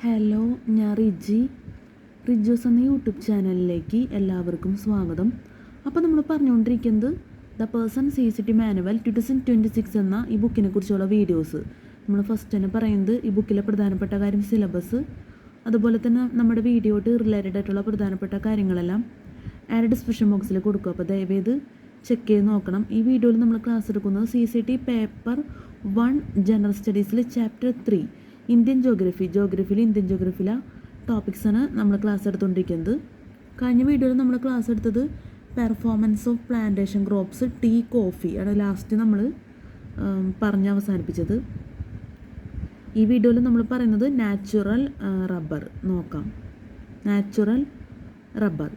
Hello, ഞാൻ റിജോസ് എന്ന YouTube ചാനലിലേക്ക് എല്ലാവർക്കും സ്വാഗതം. അപ്പോൾ നമ്മൾ പറഞ്ഞുകൊണ്ടിരിക്കുന്നത് ദ പേഴ്സൺ CSAT മാനുവൽ 2026 എന്ന ഈ ബുക്കിനെ കുറിച്ചുള്ള വീഡിയോസ്. നമ്മൾ ഫസ്റ്റ് തന്നെ പറയുന്നത് ഈ ബുക്കിലെ പ്രധാനപ്പെട്ട കാര്യം സിലബസ്, അതുപോലെ തന്നെ നമ്മുടെ വീഡിയോട്ട് റിലേറ്റഡ് ആയിട്ടുള്ള പ്രധാനപ്പെട്ട കാര്യങ്ങളെല്ലാം ഡിസ്ക്രിപ്ഷൻ ബോക്സിൽ കൊടുക്കും. അപ്പോൾ ദയവേത് ചെക്ക് ചെയ്ത് നോക്കണം. ഈ വീഡിയോയിൽ നമ്മൾ ക്ലാസ് എടുക്കുന്നത് CSAT പേപ്പർ 1 ജനറൽ സ്റ്റഡീസിൽ ചാപ്റ്റർ 3 ഇന്ത്യൻ ജോഗ്രഫിയിൽ ഇന്ത്യൻ ജോഗ്രഫിയിലെ ടോപ്പിക്സാണ് നമ്മൾ ക്ലാസ് എടുത്തുകൊണ്ടിരിക്കുന്നത്. കഴിഞ്ഞ വീഡിയോയിൽ നമ്മൾ ക്ലാസ് എടുത്തത് performance of plantation crops, tea, coffee ആണ് ലാസ്റ്റ് നമ്മൾ പറഞ്ഞ് അവസാനിപ്പിച്ചത്. ഈ വീഡിയോയിൽ നമ്മൾ പറയുന്നത് നാച്ചുറൽ റബ്ബർ നോക്കാം. Natural rubber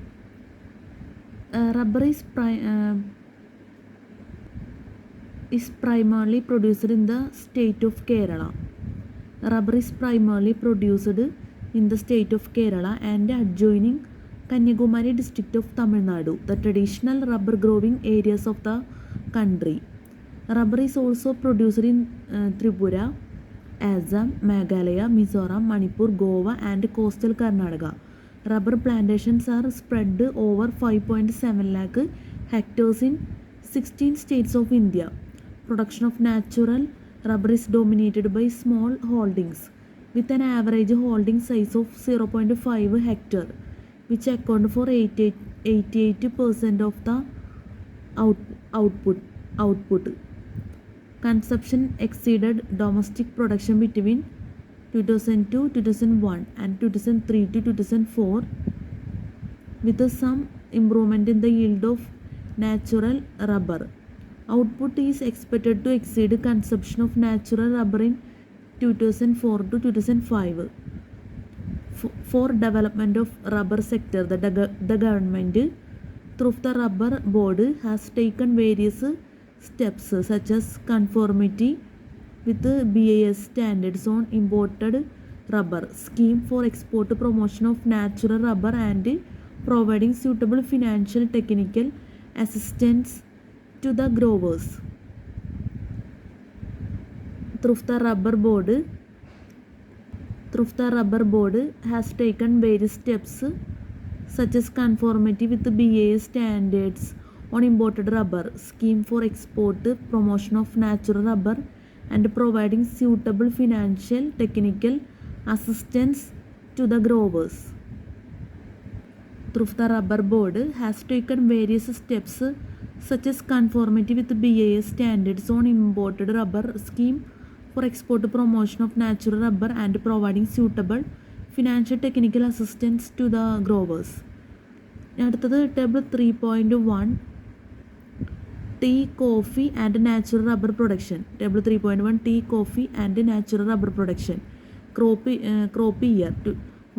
is primarily produced in the state of Kerala. Rubber is primarily produced in the state of Kerala and adjoining Kanyakumari district of Tamil Nadu, the traditional rubber growing areas of the country. Rubber is also produced in Tripura, Assam, Meghalaya, Mizoram, Manipur, Goa and coastal Karnataka. Rubber plantations are spread over 5.7 lakh hectares in 16 states of India. Production of natural rubber is dominated by small holdings with an average holding size of 0.5 hectare, which account for 88% of the output. Consumption exceeded domestic production between 2002-2001 and 2003-2004, with some improvement in the yield of natural rubber. Output is expected to exceed consumption of natural rubber in 2004-2005. For development of rubber sector, the government through the rubber board has taken various steps such as conformity with the BIS standards on imported rubber, scheme for export promotion of natural rubber and providing suitable financial technical assistance to the growers. Through the rubber board has taken various steps such as conformity with the BIS standards on imported rubber, scheme for export promotion of natural rubber and providing suitable financial technical assistance to the growers. Through the rubber board has taken various steps such as conformity with BIS standards on imported rubber, scheme for export promotion of natural rubber and providing suitable financial technical assistance to the growers. അടുത്തത് table 3.1 tea, coffee and natural rubber production. Table 3.1 tea, coffee and natural rubber production. Crop year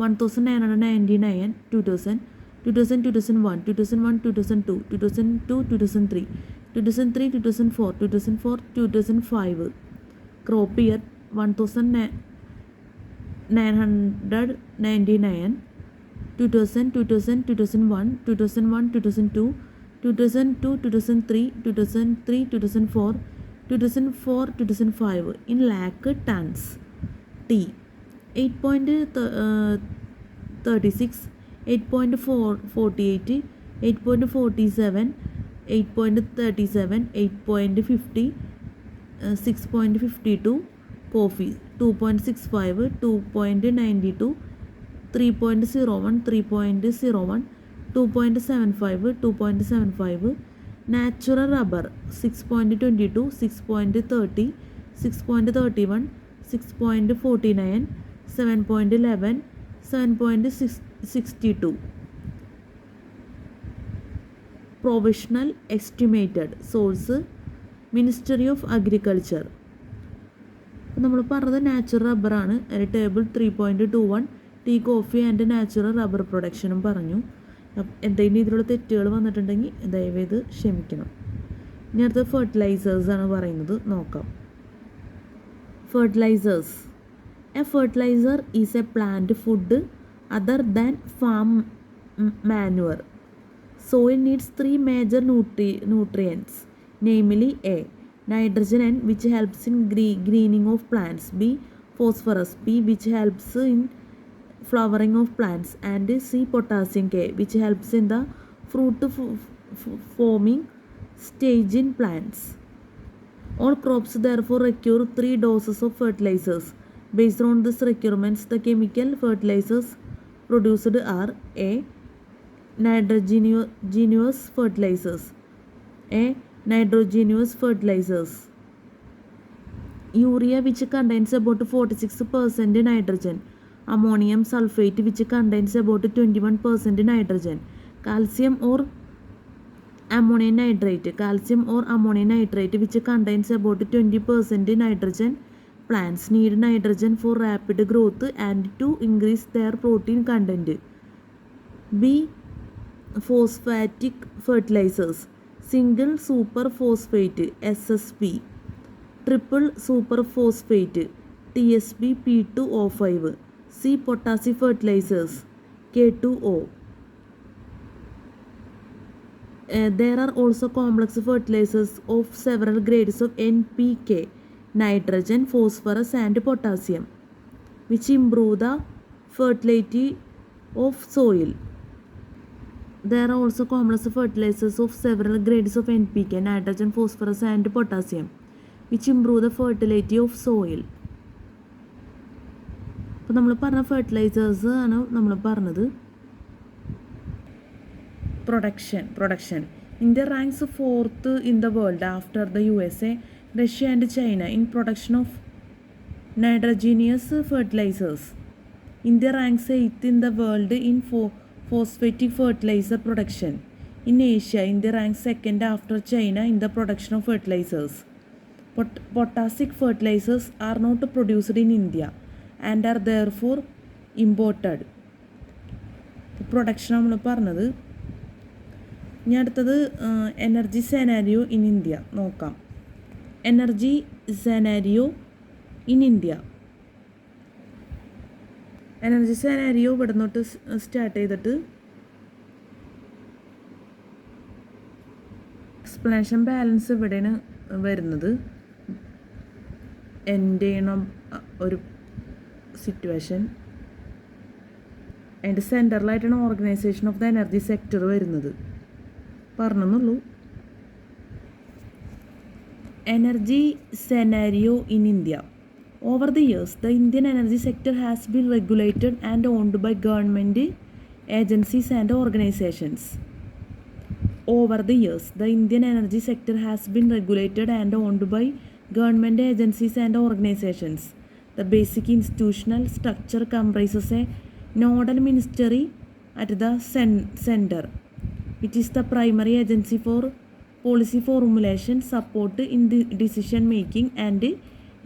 1999, 2000, 2001, 2002, 2003, 2004, 2005. Crop year 1999, 2000, 2001, 2002, 2003, 2004, 2005 in lakh tons. Tea 8.36, 8.48, 8.47, 8.37, 8.50, 6.52. Coffee 2.65, 2.92, 3.01, 3.01, 2.75, 2.75. Natural rubber 6.22, 6.30, 6.31, 6.49, 7.11, 7.62. Provisional estimated source ministry of agriculture. നമ്മൾ പറഞ്ഞത് natural റബ്ബറാണ്. അതിൽ table 3.21 tea, coffee and natural rubber പ്രൊഡക്ഷനും പറഞ്ഞു. എന്തെങ്കിലും ഇതിലുള്ള തെറ്റുകൾ വന്നിട്ടുണ്ടെങ്കിൽ ദയവേത് ക്ഷമിക്കണം. ഇനി അടുത്ത ഫെർട്ടിലൈസേഴ്സാണ് പറയുന്നത്, നോക്കാം. Fertilizers. A fertilizer is a plant food other than farm manure. Soil needs 3 major nutrients, namely A. Nitrogen, N, which helps in greening of plants, B. Phosphorus, P, which helps in flowering of plants, and C. potassium K, which helps in the fruit forming stage in plants. All crops therefore require 3 doses of fertilizers. Based on these requirements, the chemical fertilizers produced are A. Nitrogenous fertilizers. Urea, which contains about 46% nitrogen. Ammonium sulfate, which contains about 21% nitrogen. Calcium or ammonium nitrate, which contains about 20% nitrogen. Plants need nitrogen for rapid growth and to increase their protein content. B. Phosphatic fertilizers. Single super phosphate SSP, triple super phosphate TSP P2O5. C. Potassium fertilizers K2O. There are also complex fertilizers of several grades of NPK, nitrogen, phosphorus and potassium, which improve the fertility of soil. There are also complex fertilizers of several grades of NPK, nitrogen, phosphorus and potassium, which improve the fertility of soil. അപ്പോൾ നമ്മൾ പറഞ്ഞ fertilisers ആണ് നമ്മൾ പറഞ്ഞത്. Production. India ranks 4th in the world after the USA, Russia and China in production of nitrogenous fertilizers. India ranks 8th in the world in phosphatic fertilizer production. In Asia, India ranks 2nd after China in the production of fertilizers. Potassic fertilizers are not produced in India and are therefore imported. Production നമ്മൾ പറഞ്ഞത്. ഇനി അടുത്തത് energy scenario in India നോക്കാം. Energy scenario in India. Energy scenario ഇവിടെ നിന്നോട്ട് start ചെയ്തിട്ട് explanation balance ഇവിടെയാണ് വരുന്നത്. എൻ്റെ ഒരു സിറ്റുവേഷൻ അതിൻ്റെ സെൻറ്ററിലായിട്ടാണ് organisation of the energy sector വരുന്നത്. പറഞ്ഞെന്നുള്ളൂ. Energy scenario in India. Over the years, the Indian energy sector has been regulated and owned by government agencies and organizations. Over the years, the Indian energy sector has been regulated and owned by government agencies and organizations. The basic institutional structure comprises a nodal ministry at the center, which is the primary agency for policy formulation, support in the decision making and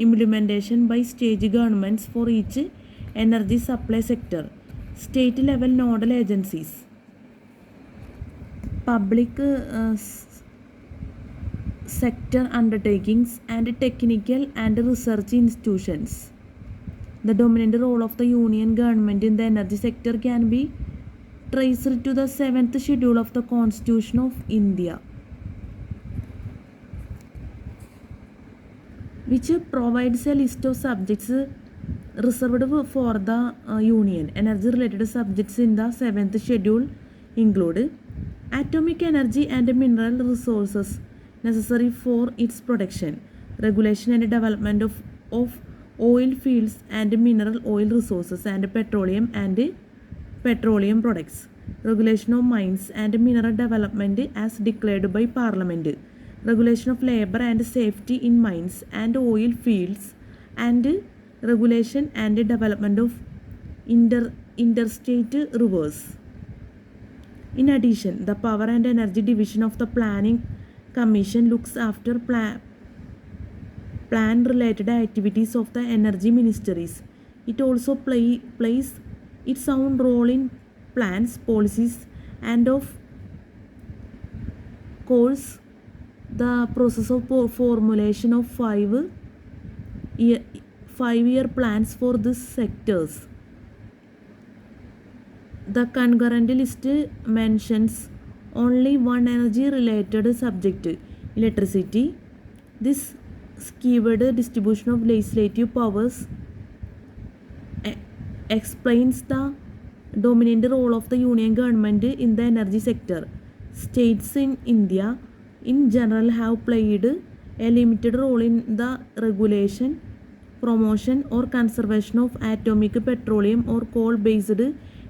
implementation by state governments for each energy supply sector. State level nodal agencies. Public sector undertakings and technical and research institutions. The dominant role of the union government in the energy sector can be traced to the 7th schedule of the Constitution of India, which provides a list of subjects reserved for the union. Energy related subjects in the 7th schedule include atomic energy and mineral resources necessary for its production, regulation and development of oil fields and mineral oil resources and petroleum products, regulation of mines and mineral development as declared by Parliament, regulation of labor and safety in mines and oil fields, and regulation and development of interstate rivers. In addition, the Power and Energy Division of the Planning Commission looks after plan-related activities of the energy ministries. It also plays its own role in plans, policies, and of course the process of formulation of five-year plans for these sectors. The concurrent list mentions only one energy related subject, electricity. This skewed distribution of legislative powers explains the dominant role of the union government in the energy sector. States in India in general have played a limited role in the regulation, promotion or conservation of atomic, petroleum or coal-based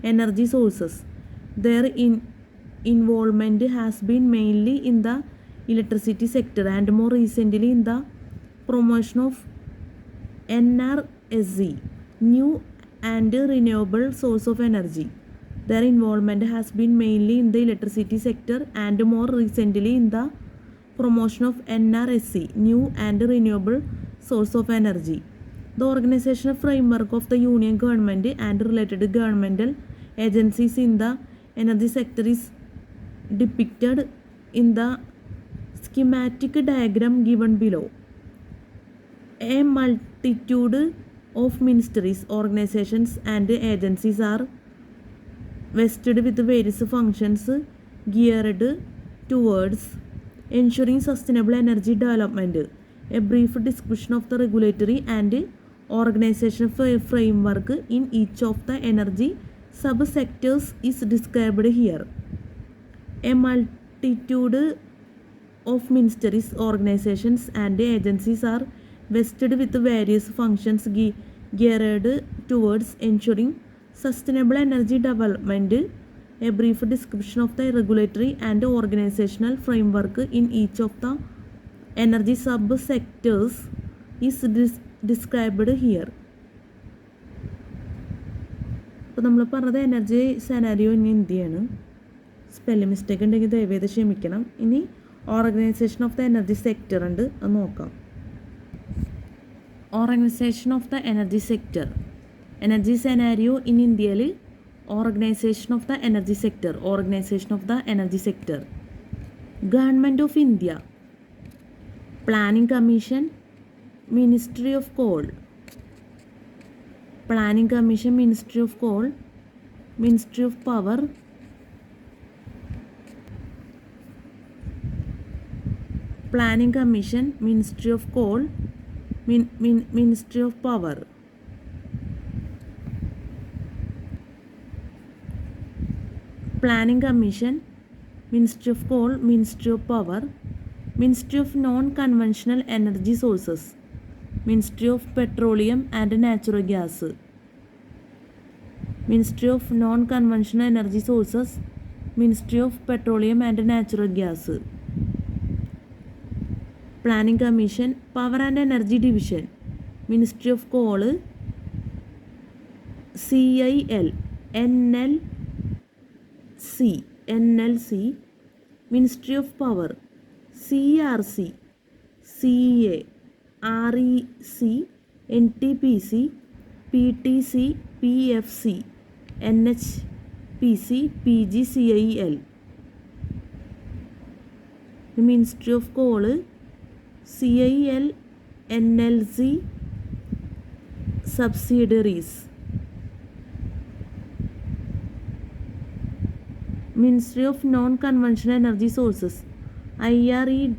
energy sources. Their involvement has been mainly in the electricity sector and more recently in the promotion of NRSE, new and renewable source of energy. Their involvement has been mainly in the electricity sector and more recently in the promotion of NRSE, new and renewable source of energy. The organizational framework of the union government and related governmental agencies in the energy sector is depicted in the schematic diagram given below. A multitude of ministries, organizations and agencies are vested with various functions geared towards ensuring sustainable energy development. A brief description of the regulatory and organizational framework in each of the energy subsectors is described here. A multitude of ministries, organizations and agencies are vested with various functions geared towards ensuring sustainable energy development. A brief description of the regulatory and organizational framework in each of the energy subsectors is described here. അപ്പോൾ നമ്മൾ പറഞ്ഞത് energy scenario in ഇന്ത്യയാണ്. Spelling mistake ഉണ്ടെങ്കിൽ ദയവേത് ക്ഷമിക്കണം. ഇനി organisation of the energy sector ഉണ്ട്, അത് നോക്കാം. Organisation of the energy sector, energy scenario in ഇന്ത്യയിൽ organisation of the energy sector, organisation of the energy sector. Government of India, planning commission, ministry of coal, planning commission, ministry of coal, ministry of power, planning commission, ministry of coal, ministry of power. Planning Commission, Ministry of Coal, Ministry of Power, Ministry of Non-Conventional Energy Sources, Ministry of Petroleum and Natural Gas, Ministry of Non-Conventional Energy Sources, Ministry of Petroleum and Natural Gas. Planning Commission, Power and Energy Division, Ministry of Coal, CIL, NLC, Ministry of Power, CRC, CEA, REC, NTPC, PTC, PFC, NHPC, PGCIL. The Ministry of Coal, CIL, NLC, subsidiaries. Ministry of Non-Conventional Energy Sources, IREDA,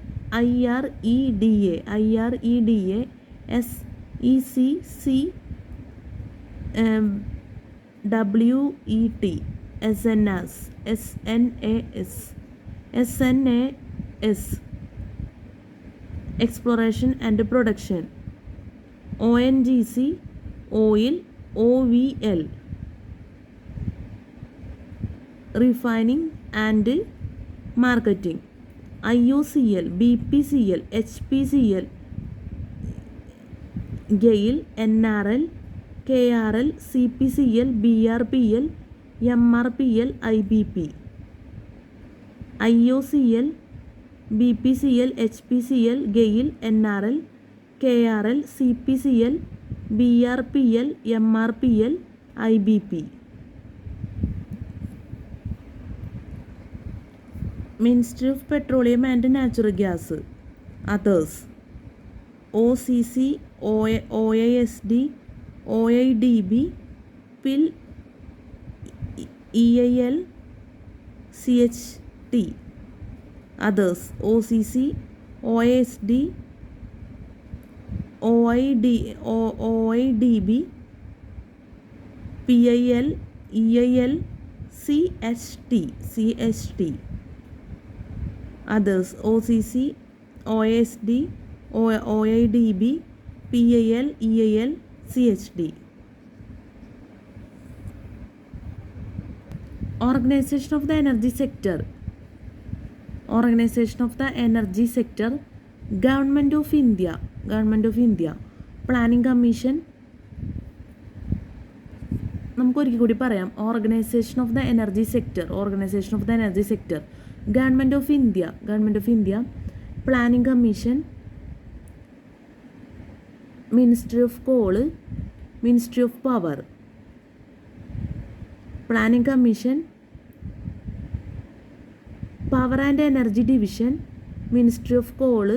SECC, WET, SNAS, Exploration and Production, ONGC, Oil, OVL, Refining and Marketing, IOCL, BPCL, HPCL, GAIL, NRL, KRL, CPCL, BRPL, MRPL, IBP. IOCL, BPCL, HPCL, GAIL, NRL, KRL, CPCL, BRPL, MRPL, IBP. Ministry of Petroleum and Natural Gas, others, OCC, OASD, OIDB, PIL, EIL, CHT. Others, OCC, OASD, OIDB, PIL, EIL, CHT. Others OCC, OASD, OIDB, PIL, EIL, CHD. Organization of the energy sector. Government of India. Planning Commission. നമുക്കൊരിക്കൽ കൂടി പറയാം. Organisation of the energy sector. Government of India. Planning commission. Ministry of coal. Ministry of power. Planning commission. Power and energy division. Ministry of coal.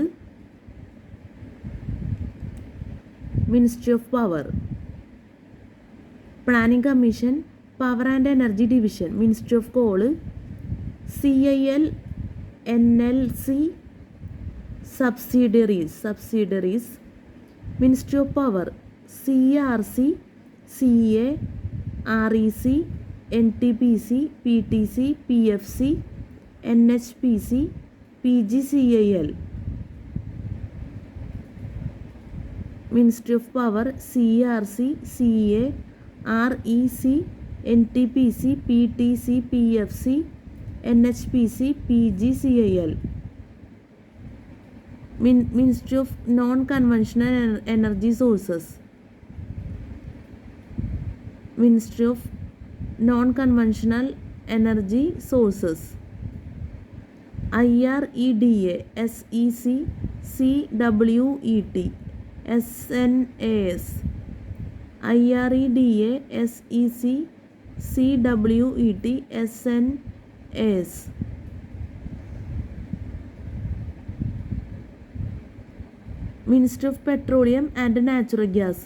Ministry of power. Planning Commission, Power and Energy Division, Ministry of Coal. CIL, NLC, subsidiaries, Ministry of Power, CRC, CA, REC, NTPC, PTC, PFC, NHPC, PGCIL. Ministry of Power, CRC, CA, REC, NTPC, PTC, PFC, NHPC, PGCIL. Ministry of Non-Conventional Energy Sources. Ministry of Non-Conventional Energy Sources. IREDA, SEC, CWET, SNAS. IREDA, SEC, CWET, SNAS. Ministry of Petroleum and Natural Gas.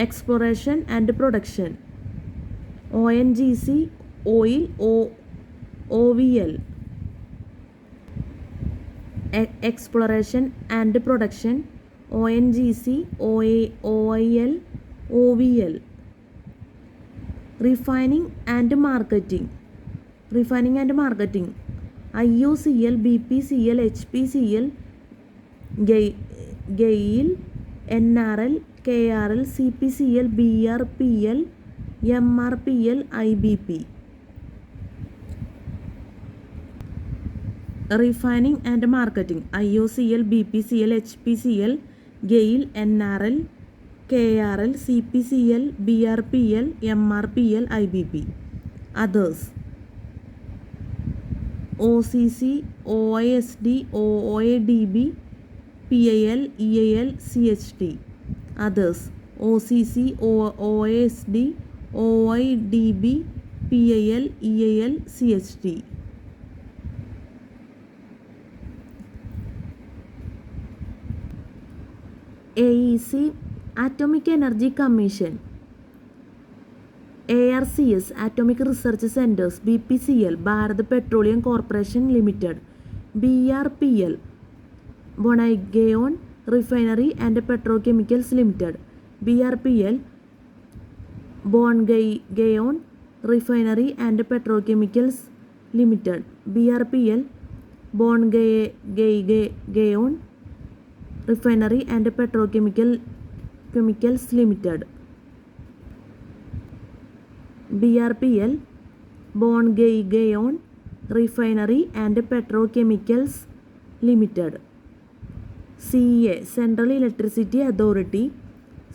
Exploration and Production. ONGC, Oil, OVL. Exploration and Production, ONGC, OIL, OVL. Refining and Marketing, IOCL, BPCL, HPCL, GAIL, NRL, KRL, CPCL, BRPL, MRPL, IBP. Refining and Marketing, IOCL, BPCL, HPCL, GAIL, NRL, KRL, CPCL, BRPL, MRPL, IBP. Others OCC, OISD, OIDB, PIL, EIL, CHT. Others OCC, OISD, OIDB, PIL, EIL, CHT. AEC, Atomic Energy Commission. ARCS, Atomic Research Centers. BPCL, Bharat Petroleum Corporation Limited. BRPL, Bonnaugaon Refinery and Petrochemicals Limited. BRPL, Bonnaugaon Refinery and Petrochemicals Limited. BRPL, Bonnaugaon Refinery and Petrochemicals Limited. BRPL, Bonnaugaon Refinery and Petrochemicals Limited. CEA, Central Electricity Authority.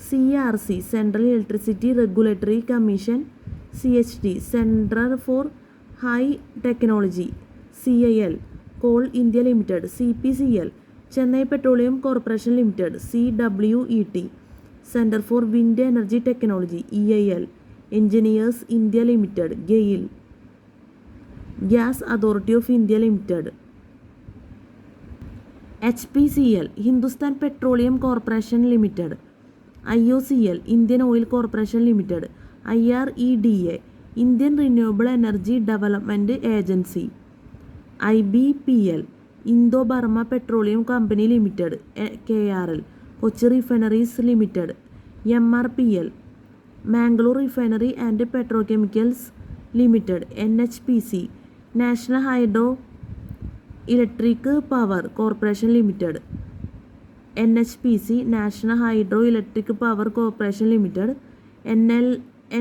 CRC, Central Electricity Regulatory Commission. CHT, Center for High Technology. CIL, Coal India Limited. CPCL, Chennai Petroleum Corporation Limited. CWET, Center for Wind Energy Technology. EIL, Engineers India Limited. GAIL, Gas Authority of India Limited. HPCL, Hindustan Petroleum Corporation Limited. IOCL, Indian Oil Corporation Limited. IREDA, Indian Renewable Energy Development Agency. IBPL, Indo-Burma Petroleum Company Limited. KRL, Kochi refineries limited. MRPL Mangalore refinery and petrochemicals limited. NHPC national hydro electric power corporation limited. NHPC national hydro electric power corporation limited.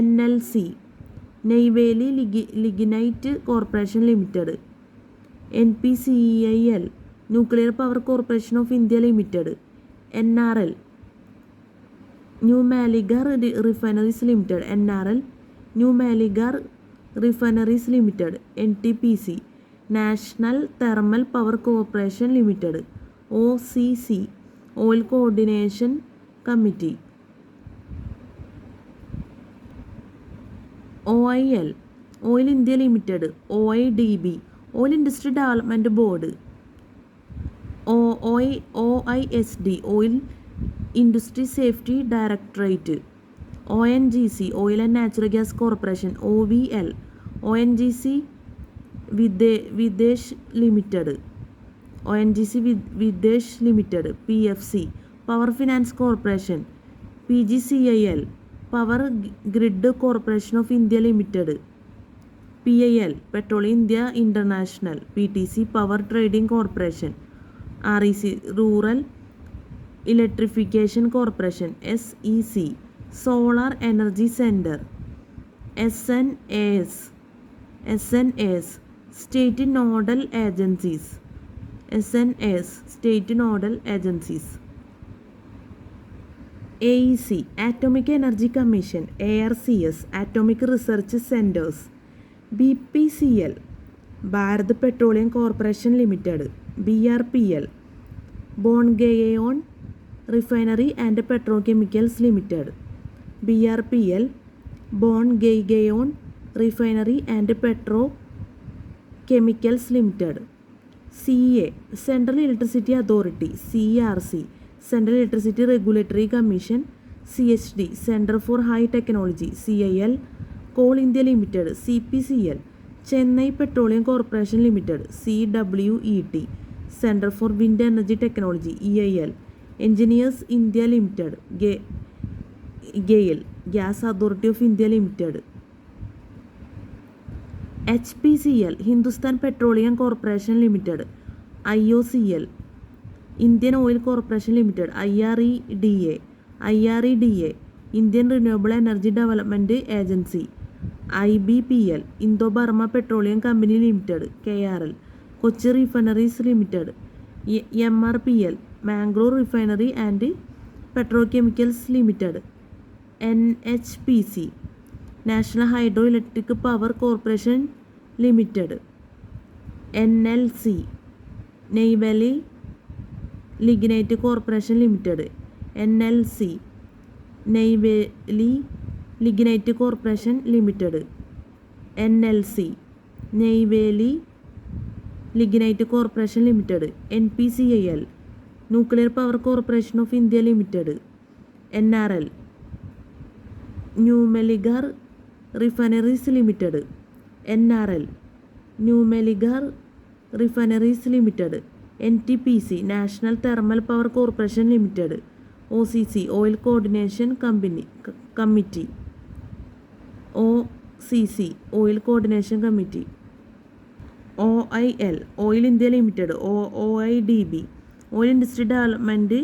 NLC Neyveli lignite corporation limited. NPCIL nuclear power corporation of India limited. NRL Numaligarh refineries limited. NRL Numaligarh refineries limited. NTPC national thermal power corporation limited. OCC oil coordination committee. OIL oil India limited. OIDB oil industry development board. OISD oil industry safety directorate. ONGC oil and natural gas corporation. OVL ONGC Videsh limited. ONGC Videsh limited. PFC power finance corporation. PGCIL power grid corporation of India limited. PIL petroleum India international. PTC power trading corporation. REC rural electrification corporation. SEC solar energy centre. SNAS state nodal agencies. SNAS state nodal agencies. AEC atomic energy commission. ARCS atomic research centres. BPCL Bharat petroleum corporation limited. BRPL Bongaigaon refinery and petrochemicals limited. BRPL Bongaigaon refinery and petrochemicals limited. CA central electricity authority. CERC central electricity regulatory commission. CHD centre for high technology. CIL coal India limited. CPCL Chennai petroleum corporation limited. CWET centre for wind energy technology. EIL engineers India limited. GAIL gas authority of India limited. HPCL Hindustan petroleum corporation limited. IOCL Indian oil corporation limited. IREDA Indian renewable energy development agency. IBPL Indo Burma petroleum company limited. KRL Kochi refineries limited. MRPL Mangalore refinery and petrochemicals limited. NHPC national hydro electric power corporation limited. NLC Neyveli lignite corporation limited. NLC Neyveli lignite corporation limited. NLC Neyveli lignite corporation limited. NPCIL nuclear power corporation of India limited. NRL Numaligarh refineries limited. NRL Numaligarh refineries limited. NTPC national thermal power corporation limited. OCC oil coordination committee. OCC oil coordination committee. OIL oil India limited. OIDB oil industry development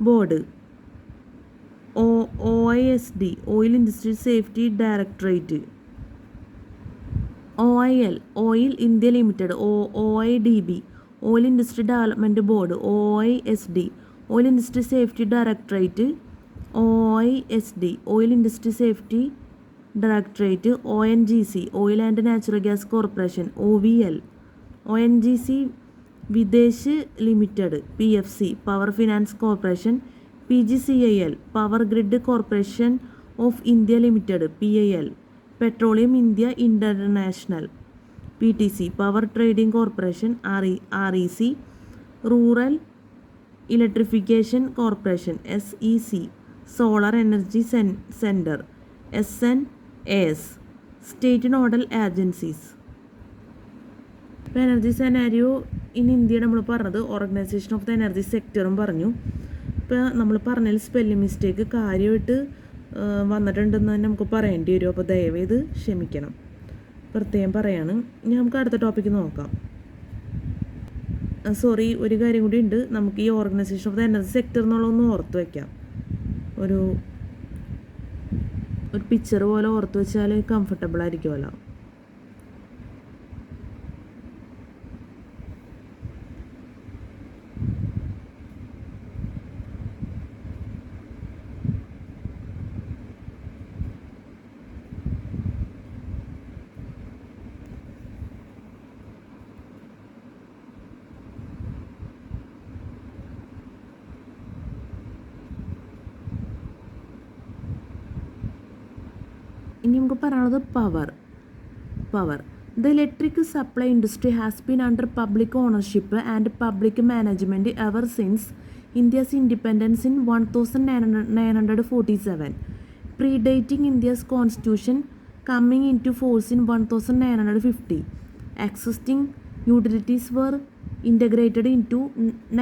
board. OISD oil industry safety directorate. OIL oil India limited. OIDB oil industry development board. OISD oil industry safety directorate. OISD oil industry safety directorate. ONGC oil and natural gas corporation. OVL ONGC Videsh limited. PFC power finance corporation. PGCIL power grid corporation of India limited. PIL petroleum India international. PTC power trading corporation. REC rural electrification corporation. SEC solar energy centre. SNAS state nodal agencies. ഇപ്പോൾ energy scenario in India നമ്മൾ പറഞ്ഞത് organisation of the energy സെക്ടറും പറഞ്ഞു. ഇപ്പോൾ നമ്മൾ പറഞ്ഞതിൽ spelling mistake കാര്യമായിട്ട് വന്നിട്ടുണ്ടെന്ന് തന്നെ നമുക്ക് പറയേണ്ടി വരും. അപ്പോൾ ദയവേത് ക്ഷമിക്കണം, പ്രത്യേകം പറയാണ്. ഇനി നമുക്ക് അടുത്ത ടോപ്പിക്ക് നോക്കാം. സോറി, ഒരു കാര്യം കൂടി ഉണ്ട്. നമുക്ക് ഈ organisation of the energy sector എന്നുള്ളതൊന്ന് ഓർത്ത് വയ്ക്കാം. ഒരു പിക്ചർ പോലെ ഓർത്ത് വെച്ചാൽ കംഫർട്ടബിൾ ആയിരിക്കുമല്ലോ. ഇനി നമുക്ക് പറയാനുള്ളത് power. The electric supply industry has been under public ownership and public management ever since India's independence in 1947, predating India's constitution coming into force in 1950. Existing utilities were integrated into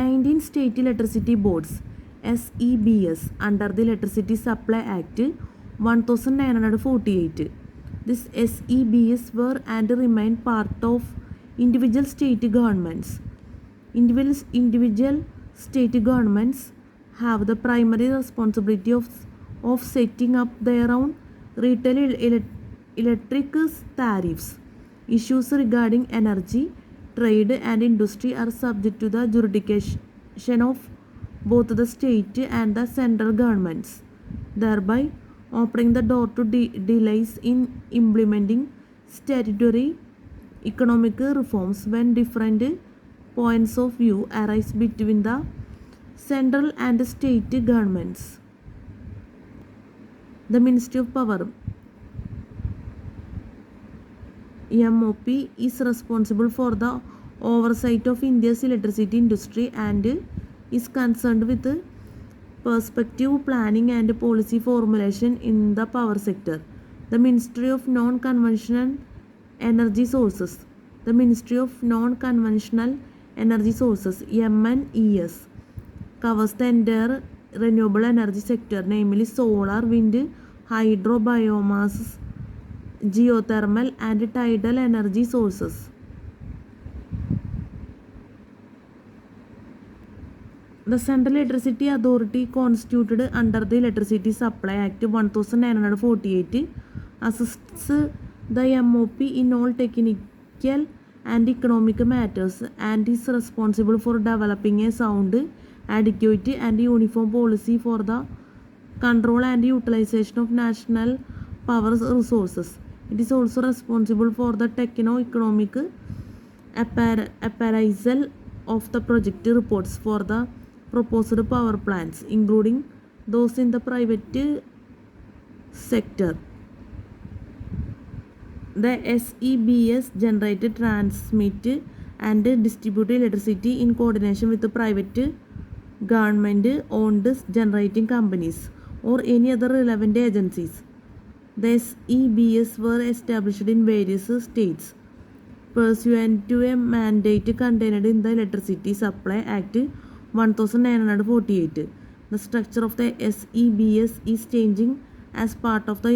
19 state electricity boards (SEBs) under the Electricity Supply Act 1948. These SEBs were and remain part of individual state governments. Individual state governments have the primary responsibility of setting up their own retail electric tariffs. Issues regarding energy, trade and industry are subject to the jurisdiction of both the state and the central governments, thereby opening the door to delays in implementing statutory economic reforms when different points of view arise between the central and state governments. The Ministry of Power (MOP) is responsible for the oversight of India's electricity industry and is concerned with perspective planning and policy formulation in the power sector. The Ministry of Non-Conventional Energy Sources (MNES) covers the entire renewable energy sector, namely solar, wind, hydro, biomass, geothermal and tidal energy sources. The Central Electricity Authority, constituted under the Electricity Supply Act 1948, assists the MOP in all technical and economic matters and is responsible for developing a sound, adequate and uniform policy for the control and utilization of national power resources. It is also responsible for the techno-economic appraisal of the project reports for the proposed power plants, including those in the private sector. The SEBs generate, transmit and distribute electricity in coordination with the private government-owned generating companies or any other relevant agencies. The SEBs were established in various states pursuant to a mandate contained in the Electricity Supply Act 1948. The structure of the SEBs is changing as part of the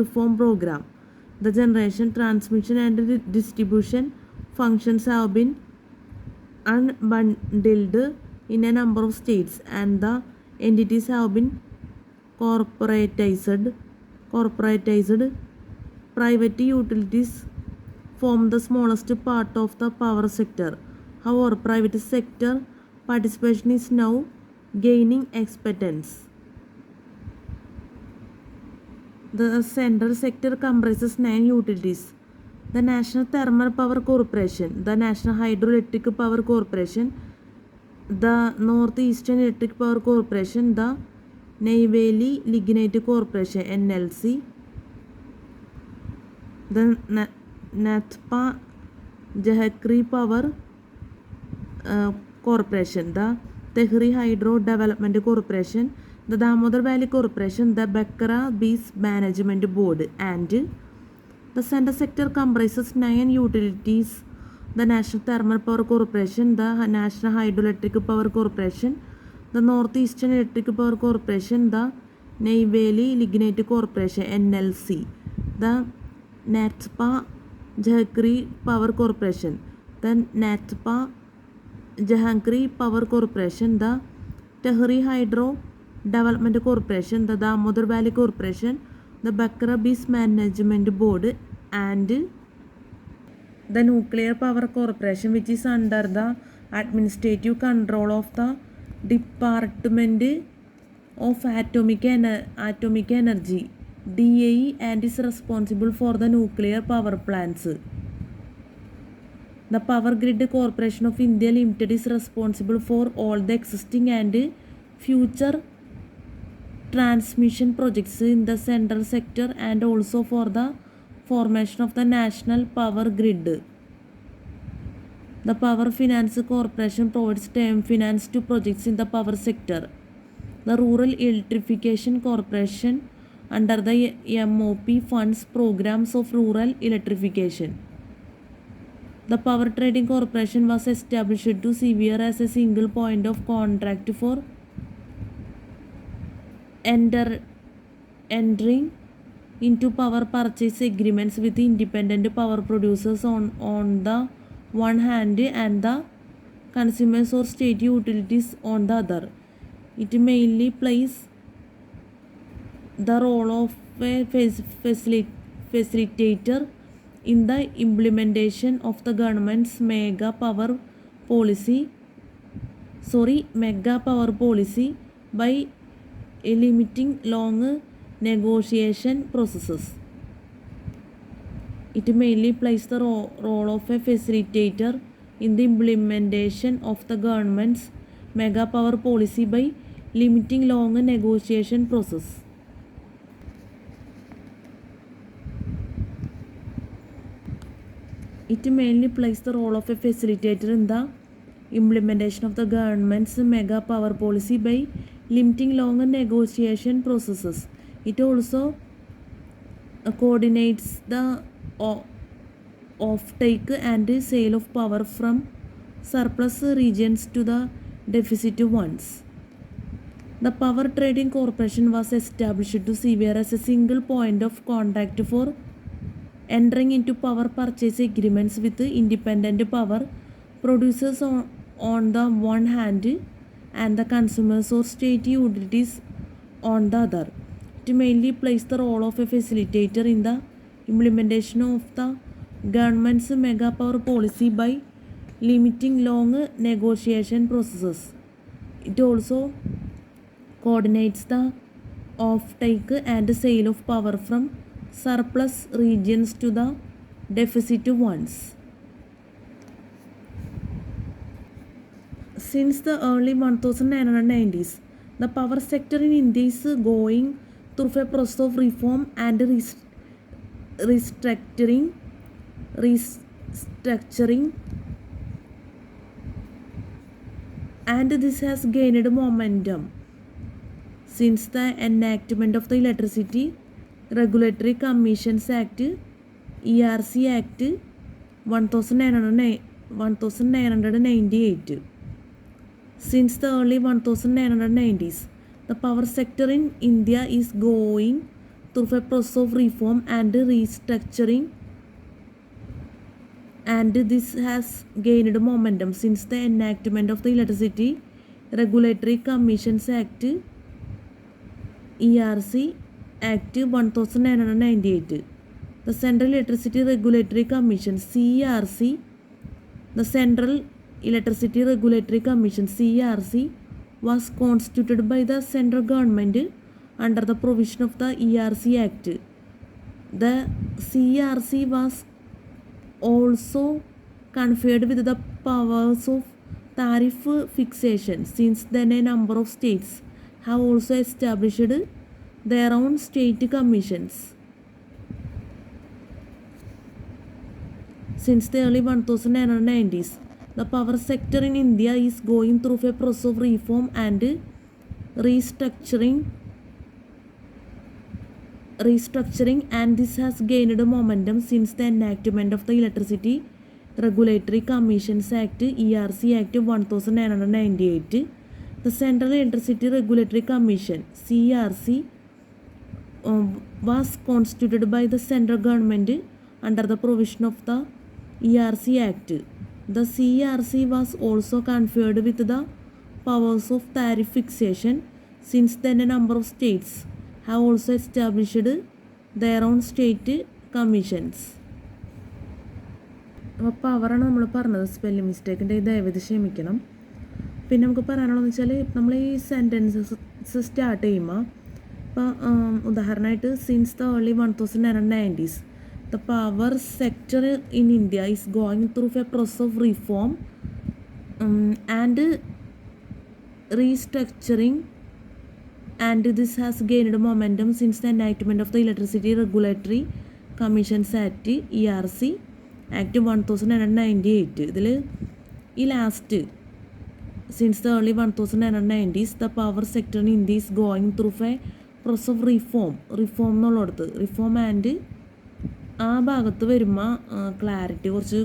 reform program. The generation, transmission and distribution functions have been unbundled in a number of states and the entities have been corporatized. Private utilities form the smallest part of the power sector. However, private sector participation is now gaining expectance. The central sector comprises 9 utilities: the National Thermal Power Corporation, the National Hydroelectric Power Corporation, the Northeastern Electric Power Corporation, the Neyveli Lignite Corporation (NLC), the Nathpa Jahakri Power Corporation, the Tehri Hydro Development Corporation, the Damodar Valley Corporation, the Bakra Beach Management Board, and the central sector comprises 9 utilities: the National Thermal Power Corporation, the National Hydroelectric Power Corporation, the Northeastern Electric Power Corporation, the Neyveli Lignite Corporation (NLC), the NATPA Jahangiri Power Corporation, the NATPA Jahangiri Power Corporation, the Tehri Hydro Development Corporation, the Damodar Valley Corporation, the Bakra Beach Management Board, and the Nuclear Power Corporation, which is under the administrative control of the Department of Atomic Energy (DAE) and is responsible for the nuclear power plants. The Power Grid Corporation of India Limited is responsible for all the existing and future transmission projects in the central sector and also for the formation of the national power grid. The Power Finance Corporation provides term finance to projects in the power sector. The Rural Electrification Corporation under the MOP funds programs of rural electrification. The Power Trading Corporation was established to serve as a single point of contact for entering into power purchase agreements with independent power producers on the one hand and the consumers or state utilities on the other. It mainly plays the role of a facilitator in the implementation of the government's mega power policy by limiting long negotiation processes. It mainly plays the role of a facilitator in the implementation of the government's mega power policy by limiting long negotiation process. It mainly plays the role of a facilitator in the implementation of the government's mega power policy by limiting long negotiation processes. It also coordinates the offtake and sale of power from surplus regions to the deficit ones. The Power Trading Corporation was established to serve as a single point of contact for entering into power purchase agreements with independent power producers on the one hand and the consumers or state utilities on the other. It mainly plays the role of a facilitator in the implementation of the government's mega power policy by limiting long negotiation processes. It also coordinates the offtake and sale of power from surplus regions to the deficit ones. Since the early 1990s, the power sector in India is going through a process of reform and restructuring, and this has gained momentum since the enactment of the Electricity Regulatory Commissions Act (ERC) Act 1998. Since the early 1990s, the power sector in India is going through a process of reform and restructuring, and this has gained momentum since the enactment of the Electricity Regulatory Commissions Act (ERC) Act 1998. The Central Electricity Regulatory Commission (CERC), the Central Electricity Regulatory Commission (CERC) was constituted by the central government under the provision of the ERC Act. The CERC was also conferred with the powers of tariff fixation. Since then, a number of states have also established their own state commissions. Since the early 1990s, the power sector in India is going through a process of reform and restructuring, and this has gained momentum since the enactment of the Electricity Regulatory Commissions Act (ERC) Act 1998. The Central Electricity Regulatory Commission (CERC) was constituted by the central government under the provision of the ERC Act. The CERC was also conferred with the powers of tariff fixation. Since then, a number of states have also established their own state commissions. അപ്പോൾ പവറാണ് നമ്മൾ പറഞ്ഞത്, spelling മിസ്റ്റേക്കിൻ്റെ ദയവേത് ക്ഷമിക്കണം. പിന്നെ നമുക്ക് പറയാനുള്ളതെന്ന് വെച്ചാൽ നമ്മൾ ഈ സെൻറ്റൻസസ് സ്റ്റാർട്ട് ചെയ്യുമ്പോൾ ഇപ്പോൾ ഉദാഹരണമായിട്ട് since the early 1990s the power sector in India is going through a process of reform and restructuring, and this has gained momentum since the enactment of the Electricity Regulatory Commissions Act (ERC) Act 1998. ഇതിൽ ഈ last since the early 1990s the power sector in India is going through a process of reform എന്നുള്ളടത്ത് reform and ആ ഭാഗത്ത് വരുമ്പോൾ clarity കുറച്ച്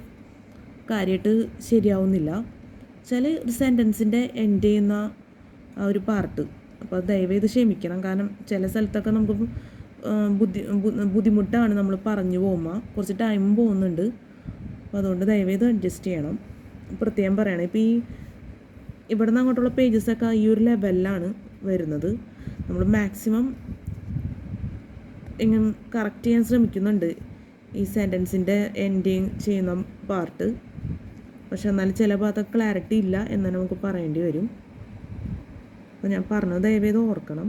കാര്യമായിട്ട് ശരിയാവുന്നില്ല. ചില ഒരു സെൻറ്റൻസിൻ്റെ എൻഡ് ചെയ്യുന്ന ആ ഒരു പാർട്ട്, അപ്പോൾ ദയവേത് ക്ഷമിക്കണം. കാരണം ചില സ്ഥലത്തൊക്കെ നമുക്ക് ബുദ്ധിമുട്ടാണ് നമ്മൾ പറഞ്ഞു പോകുമ്പോൾ, കുറച്ച് ടൈമും പോകുന്നുണ്ട്. അപ്പോൾ അതുകൊണ്ട് ദയവേത് അഡ്ജസ്റ്റ് ചെയ്യണം, പ്രത്യേകം പറയണം. ഇപ്പോൾ ഈ ഇവിടെ നിന്ന് അങ്ങോട്ടുള്ള പേജസൊക്കെ ഈ ഒരു ലെവലിലാണ് വരുന്നത്. നമ്മൾ മാക്സിമം ഇങ്ങനെ കറക്റ്റ് ചെയ്യാൻ ശ്രമിക്കുന്നുണ്ട് ഈ സെൻറ്റൻസിൻ്റെ എൻഡിങ് ചെയ്യുന്ന പാർട്ട്. പക്ഷെ എന്നാലും ചില ഭാഗത്ത് ക്ലാരിറ്റി ഇല്ല എന്ന് നമുക്ക് പറയേണ്ടി വരും. അപ്പോൾ ഞാൻ പറഞ്ഞത് ദയവേത് ഓർക്കണം.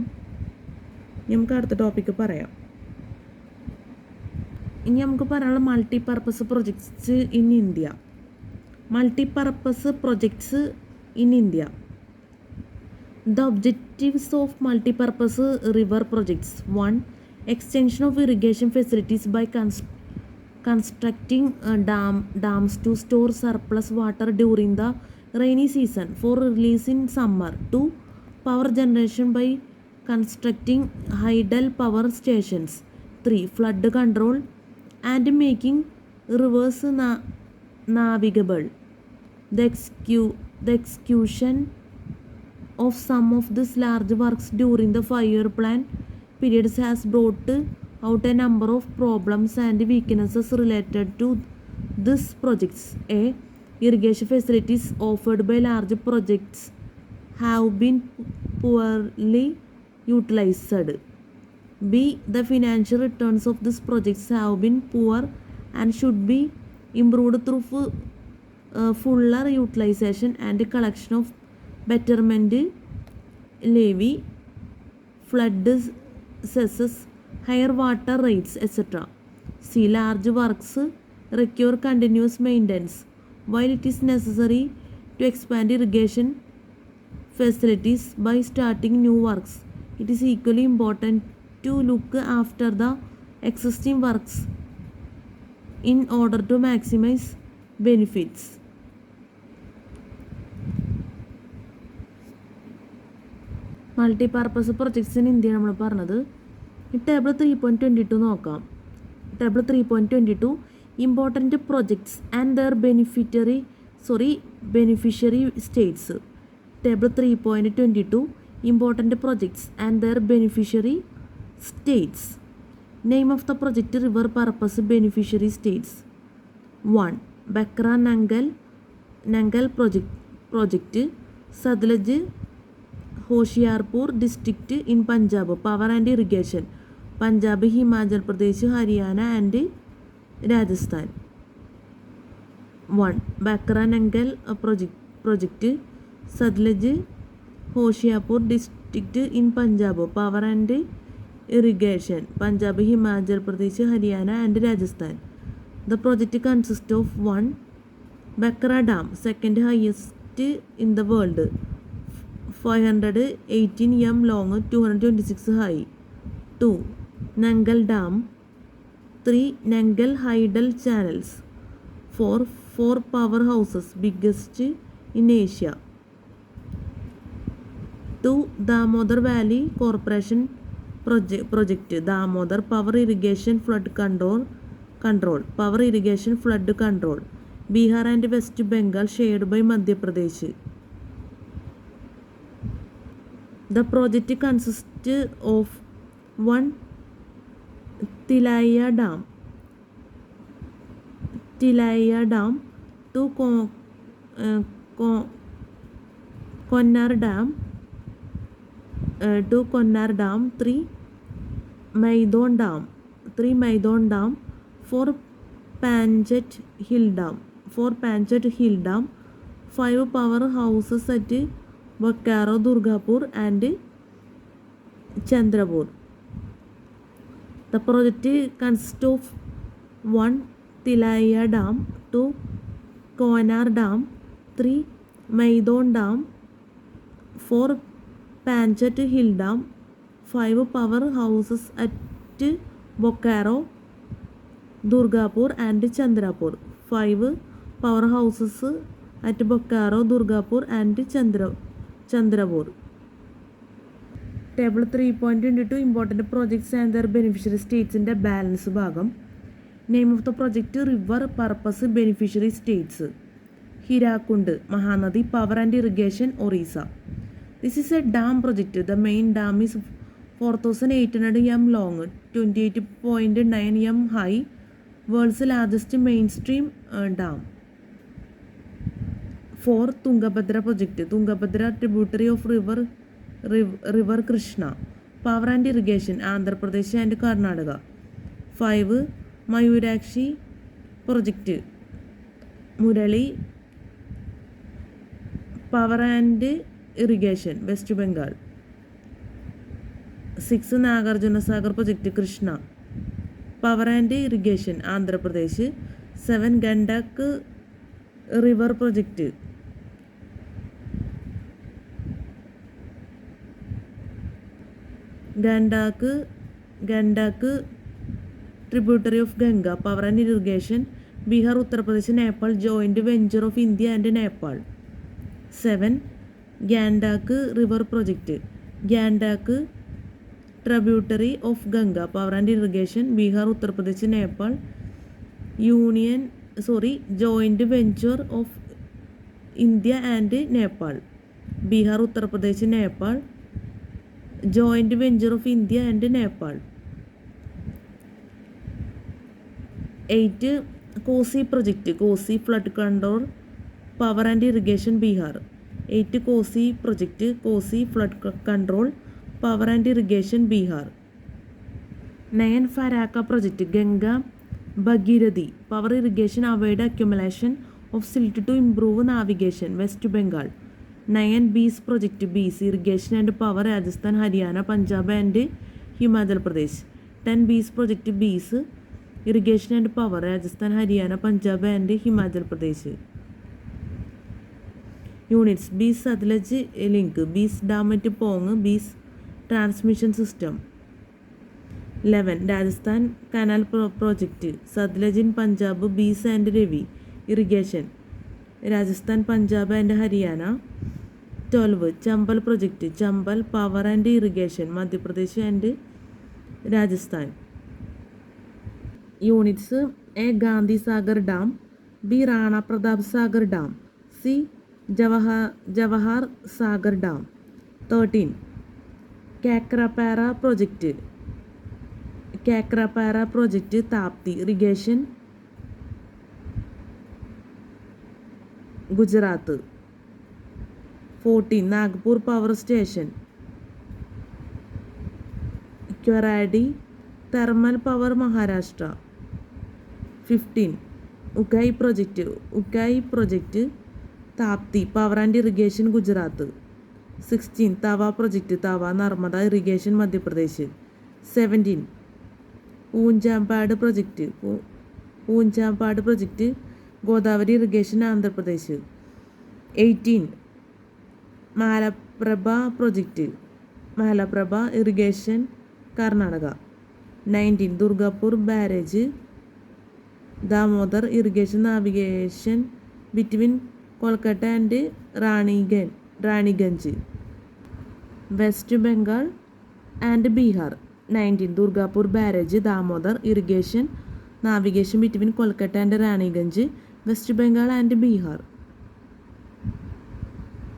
നമുക്ക് അടുത്ത ടോപ്പിക്ക് പറയാം. ഇനി നമുക്ക് പറയാനുള്ള multipurpose projects in India. Multipurpose projects in India. The objectives of multi-purpose river projects: 1. Extension of irrigation facilities by constructing dams to store surplus water during the rainy season for release in summer. 2. Power generation by constructing tidal power stations. 3. Flood control and making rivers navigable. The execution of some of these large works during the 5-year plan periods has brought out a number of problems and weaknesses related to these projects. A. Irrigation facilities offered by large projects have been poorly utilized. B. The financial returns of these projects have been poor and should be improved through fuller utilization and collection of betterment levy, flood cesses, higher water rates, etc. C. Large works require continuous maintenance. While it is necessary to expand irrigation facilities by starting new works, it is equally important to look after the existing works in order to maximize benefits. Multipurpose projects in India നമ്മൾ പറഞ്ഞത്. ഈ table 3.22 നോക്കാം. Table 3.22 important projects and their beneficiary states. Table 3.22 important projects and their beneficiary states. Name of the project river purpose beneficiary states. 1. Bhakra Nangal project Sutlej Hoshiarpur district in Punjab. Power and irrigation Punjab, Himachal Pradesh, Haryana and Rajasthan. 1. Bhakra Nangal project Sutlej Hoshiarpur district in Punjab. Power and irrigation Punjab, Himachal Pradesh, Haryana and Rajasthan. The project consists of 1. Bakra Dam, second highest in the world, 518 m long, 226 high. 2. Nangal Dam. 3. Nangal Tidal Channels. 4 powerhouses, biggest in Asia. 2. Damodar Valley Corporation Project, Damodar Power Irrigation Flood Control, Power Irrigation Flood Control, Bihar and West Bengal shared by Madhya Pradesh. The project consists of one Tilaiya Dam, two Konnar Dam, three Maidon Dam, four Panchet Hill Dam, five powerhouses at Bokaro, Durgapur and Chandrapur. The project consists of one Tilaiya Dam, two Konnar Dam, three Maidon Dam, four Panchet Hill Dam, five powerhouses at Bokaro, Durgapur and Chandrapur. Five powerhouses at Bokaro, Durgapur and Chandrapur. Table 3.22 important projects and their beneficiary states in the balance bhagam. Name of the project: River Purpose Beneficiary States. Hirakund, Mahanadi, Power and Irrigation, Orissa. This is a dam project. The main dam is 4,800 m long, 28.9 m high, world's largest mainstream dam. 4. Tungabhadra project. Tungabhadra, tributary of river Krishna. Power and irrigation, Andhra Pradesh and Karnataka. 5. Mayurakshi project. Murali, power and irrigation, West Bengal. 6. Nagarjuna Sagar project, Krishna. Power and irrigation, Andhra Pradesh. 7. Gandak river project. Gandak tributary of Ganga, power and irrigation, Bihar, Uttar Pradesh, Nepal, joint venture of India and Nepal. 7. Gandak river project. Gandak tributary of Ganga, power and irrigation, Bihar, Uttar Pradesh, Nepal, joint venture of India and Nepal. Bihar, Uttar Pradesh, Nepal, joint venture of India and Nepal. 8. Kosi project. Kosi flood control, power and irrigation, Bihar. 8. Kosi project. Kosi flood control, power and irrigation, Bihar. 9. Faraka project. Ganga Bhagirathi, power irrigation, avoid accumulation of silt to improve navigation, West Bengal. 9. Bees project. Bees irrigation and power, Rajasthan, Haryana, Punjab and Himachal Pradesh. 10. Bees project. Bees irrigation and power, Rajasthan, Haryana, Punjab and Himachal Pradesh. Units: Bees Satluj link, Bees dam at Pong, Bees transmission system. 11. Rajasthan canal project, Satluj in Punjab, Bees and Ravi irrigation, Rajasthan, Punjab and Haryana. 12. Chambal project, Chambal power and irrigation, Madhya Pradesh and Rajasthan. Units: A. Gandhi Sagar Dam, B. Rana Pratap Sagar Dam, C. Jawahar Sagar Dam. 13. Kakrapara project, Tapti irrigation, Gujarat. 14. Nagpur power station, Kharadi thermal power, Maharashtra. 15. Ukai project, Tapti power and irrigation, Gujarat. 16. Tawa project, Tawa Narmada irrigation, Madhya Pradesh. 17. Poonchampad project, Godavari irrigation, Andhra Pradesh. 18. Malaprabha project, Malaprabha irrigation, Karnataka. 19. Durgapur barrage, Damodar irrigation navigation between Kolkata and Raniganj, West Bengal and Bihar. 19. Durgapur barrage, Damodar irrigation navigation between Kolkata and Raniganj, West Bengal and Bihar.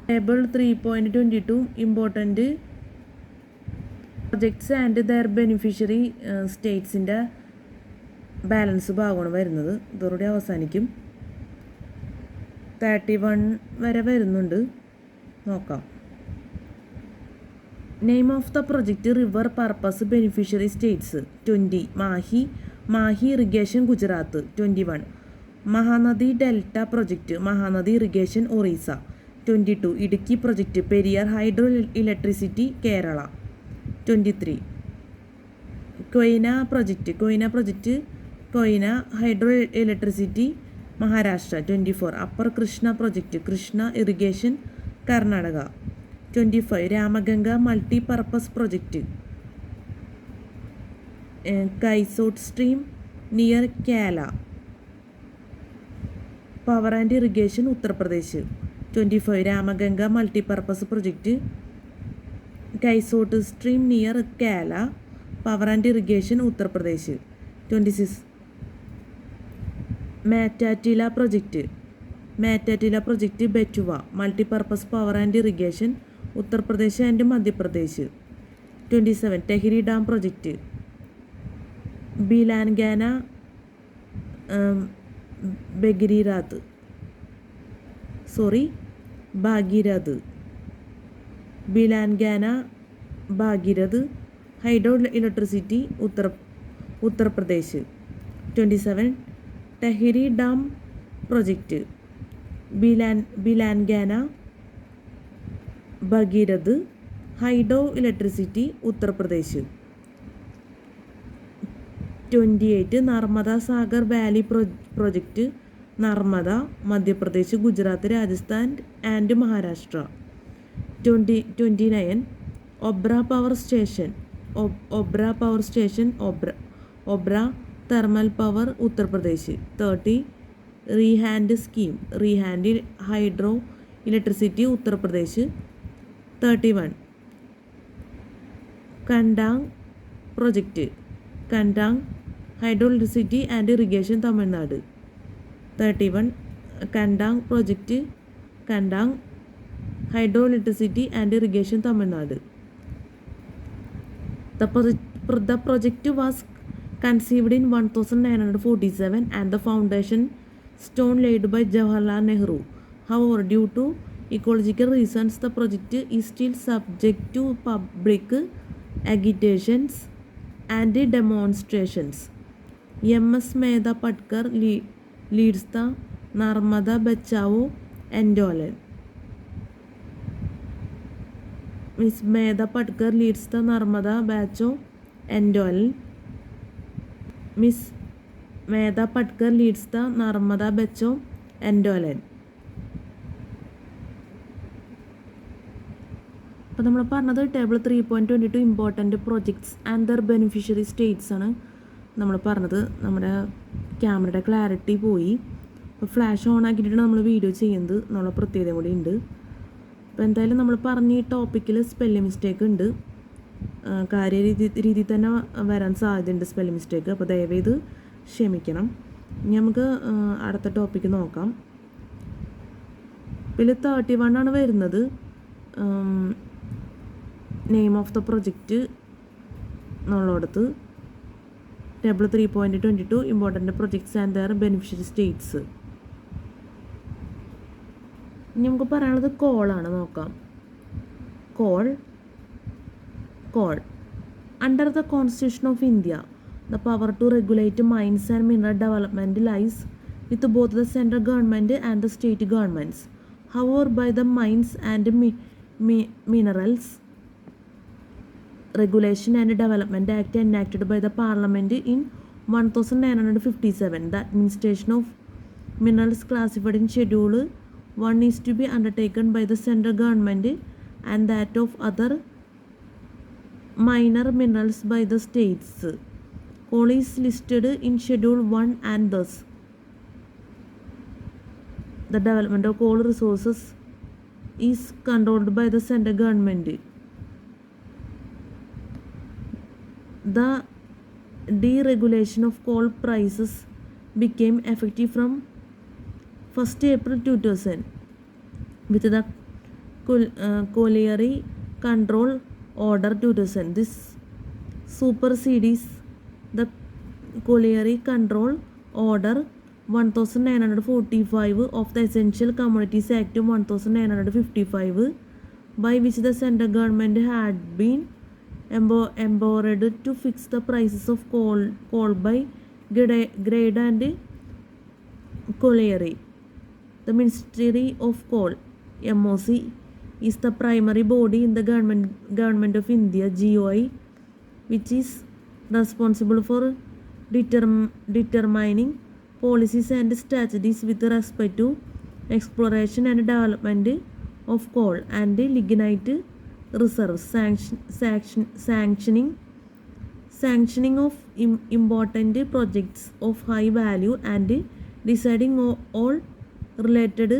Table 3.22 important projects and their beneficiary സ്റ്റേറ്റ്സിൻ്റെ balance ഭാഗമാണ് വരുന്നത്. ഇതോടുകൂടി അവസാനിക്കും. 31 വരെ വരുന്നുണ്ട്, നോക്കാം. Name of the project, river, purpose, beneficiary states. 20 Mahi irrigation Gujarat. 21 Mahanadi delta project, Mahanadi irrigation Orissa. 22 Idukki project, Periyar hydro electricity Kerala. 23 Koyna project, Koyna hydro electricity Maharashtra. 24 upper Krishna project, Krishna irrigation Karnataka. 25 Ramganga multipurpose project, Chuisot stream near കേല, power and irrigation Uttar Pradesh. 25 Ramganga multipurpose project, Chuisot stream near കേല, power and irrigation Uttar Pradesh. 26 Matatila project, Betwa multipurpose power and irrigation Uttar Pradesh and Madhya Pradesh. 27 Tehri dam project, Bhilangana Bhagirath hydro electricity Uttar Pradesh. 27 Tehri dam project, Bhilangana Bhagirath hydro electricity Uttar Pradesh. 28 Narmada Sagar valley project, Narmada Madhya Pradesh, Gujarat, Rajasthan and Maharashtra. 29 Obra power station, Obra thermal power Uttar Pradesh. 30 Rihand hydro electricity Uttar Pradesh. 31 Kundah project, hydro electricity and irrigation Tamil Nadu. 31 Kundah project, hydro electricity and irrigation Tamil Nadu. The project was conceived in 1947 and the foundation stone laid by Jawaharlal Nehru. However, due to ecological reasons, the project is still subject to public agitations and demonstrations. M.S. Mehta Patkar leads the Narmada Bachao Andolan. Miss Mehta Patkar leads the Narmada Bachao Andolan. Miss Mehta Patkar leads the Narmada Bachao Andolan. അപ്പോൾ നമ്മൾ പറഞ്ഞത് table 3.22 important projects and their beneficiary States ആണ് നമ്മൾ പറഞ്ഞത്. നമ്മുടെ ക്യാമറയുടെ clarity പോയി. അപ്പോൾ ഫ്ലാഷ് ഓൺ ആക്കിയിട്ടാണ് നമ്മൾ വീഡിയോ ചെയ്യുന്നത്, എന്നുള്ള പ്രത്യേകത കൂടി ഉണ്ട്. അപ്പോൾ എന്തായാലും നമ്മൾ പറഞ്ഞ ഈ ടോപ്പിക്കിൽ സ്പെല്ലിംഗ് മിസ്റ്റേക്ക് ഉണ്ട്, കാര്യരീതി തന്നെ വരാൻ സാധ്യതയുണ്ട് സ്പെല്ലിംഗ് മിസ്റ്റേക്ക്. അപ്പോൾ ദയവേത് ക്ഷമിക്കണം. ഇനി നമുക്ക് അടുത്ത ടോപ്പിക്ക് നോക്കാം. ഇതിൽ 31 ആണ് വരുന്നത്. നെയിം ഓഫ് ദ പ്രൊജക്റ്റ് എന്നുള്ളിടത്ത് table 3.22 important projects and their beneficiary states. ഇനി നമുക്ക് പറയാനുള്ളത് കോളാണ്, നോക്കാം. Coal under the constitution of India, the power to regulate mines and mineral development lies with both the central government and the state governments. However, by the Mines and Minerals Regulation and Development Act enacted by the Parliament in 1957, the administration of minerals classified in Schedule 1 is to be undertaken by the central government and that of other minor minerals by the states. Coal is listed in Schedule 1 and thus the development of coal resources is controlled by the central government. The deregulation of coal prices became effective from 1st April 2000 with the Colliery Control Order 2000. This supersedes the Colliery Control Order 1945 of the Essential Commodities Act 1955, by which the central government had been empowered to fix the prices of coal by grade and colliery. The Ministry of Coal (MOC) is the primary body in the government of India (GOI), which is responsible for determining policies and strategies with respect to exploration and development of coal and lignite reserves, sanctioning of important projects of high value, and deciding all related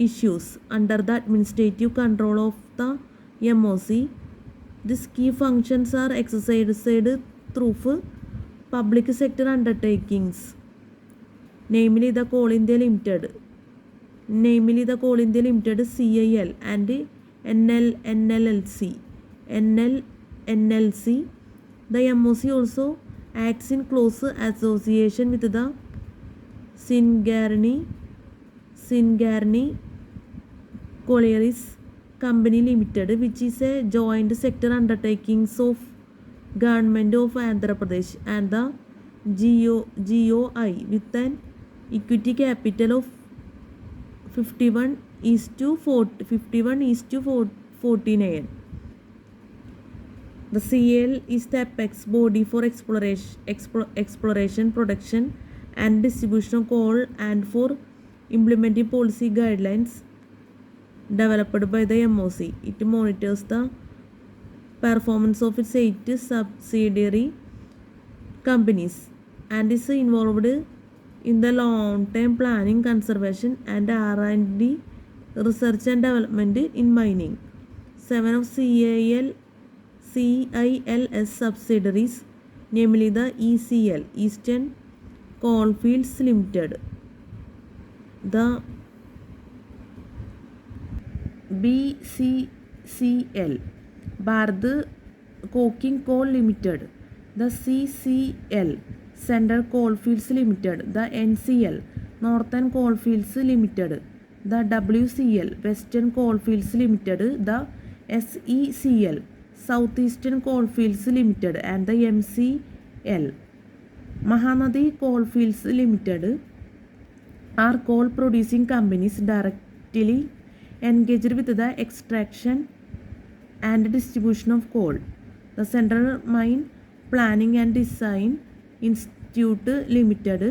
issues under the administrative control of the MOC. These key functions are exercised through public sector undertakings, namely the Coal India Limited, CIL, and NLC. The MOC also acts in close association with the Singarni Collieries Company Limited, which is a joint sector undertaking of Government of Andhra Pradesh and the GOI, with an equity capital of 51:49. The CL is the apex body for exploration, production, and distribution of coal, and for implementing policy guidelines developed by the MOC. It monitors the performance of its 8 subsidiary companies and is involved in the long-term planning, conservation, and R&D research and development in mining. 7 of CIL's subsidiaries, namely the ECL, Eastern Coalfields Limited, the BCCL, Bharat Coking Coal Limited, the CCL, Central Coalfields Limited, the NCL, Northern Coalfields Limited, the WCL, Western Coalfields Limited, the SECL, Southeastern Coalfields Limited, and the MCL, Mahanadi Coalfields Limited, are coal producing companies directly engaged with the extraction and distribution of coal. The Central Mine Planning and Design Institute Limited,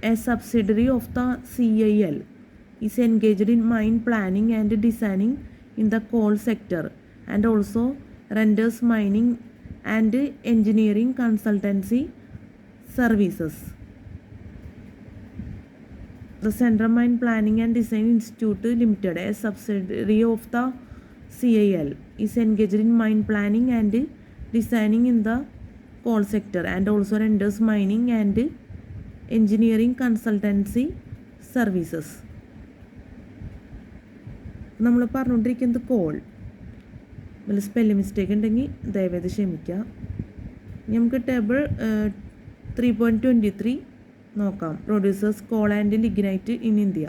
a subsidiary of the CIL, is engaged in mine planning and designing in the coal sector, and also renders mining and engineering consultancy services. The Central Mine Planning and Design Institute Limited, a subsidiary of the CIL, is engaged in mine planning and designing in the coal sector, and also renders mining and engineering consultancy services. നമ്മൾ പറഞ്ഞുകൊണ്ടിരിക്കുന്നത് call. ഇതിൽ spelling mistake ഉണ്ടെങ്കിൽ ദയവേത് ക്ഷമിക്കുക. നമുക്ക് table 3.23 നോക്കാം. Producers call and lignite in India.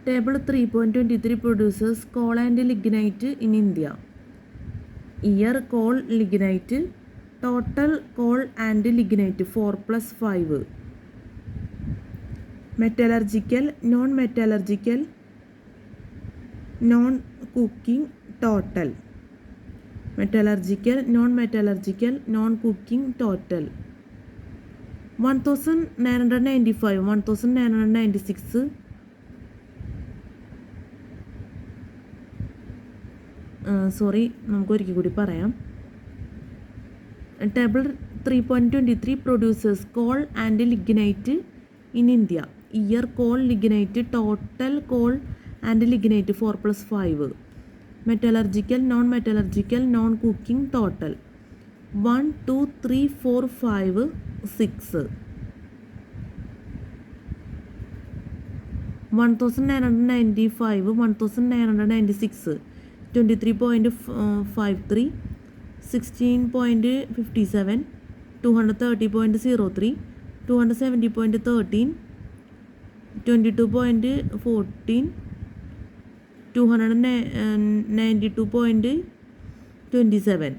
Table 3.23 producers call and lignite in India. Year call, lignite. Total call and lignite 4+5. Metallurgical, non metallurgical, non cooking, total. Metallurgical, non metallurgical, non cooking, total. 1995, 1996, നമുക്കൊരിക്കൽ കൂടി പറയാം. Table 3.23 producers call and lignite in India. Year call, lignite. Total call and lignite 4+5. Metallurgical, non metallurgical, non cooking, total. 1, 2, 3, 4, 5, 6. 1995, 1996, 23.53, 16.57, 230.03, 270.13, 22.14, 292.27,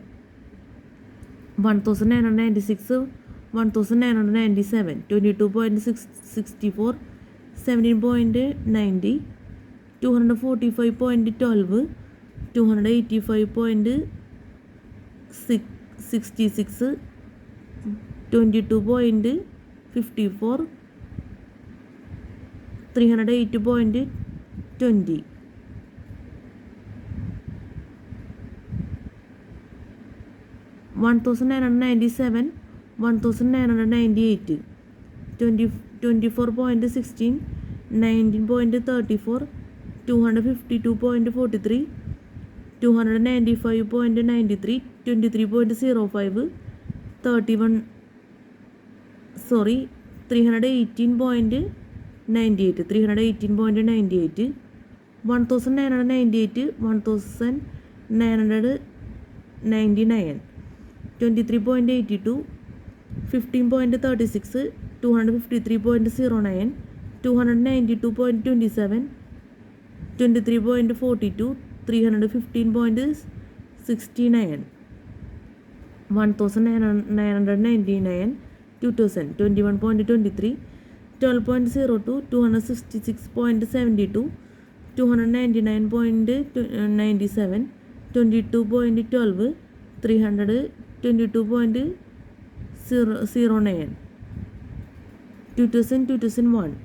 1996, 1997, 22.64, 17.90, 245.12, 285.66, 22.54, 308.20, 1997, 1998, 24.16, 19.34, 252.43, 295.93, 23.05, 318.98, 318.98, 1998, 1999, 23.82, 15.36, 253.09, 292.27, 23.42, 315.69, 1999, 2000, 21.23, 12.02, 266.72, 299.97, 22.12, 322.09, 2000, 2001,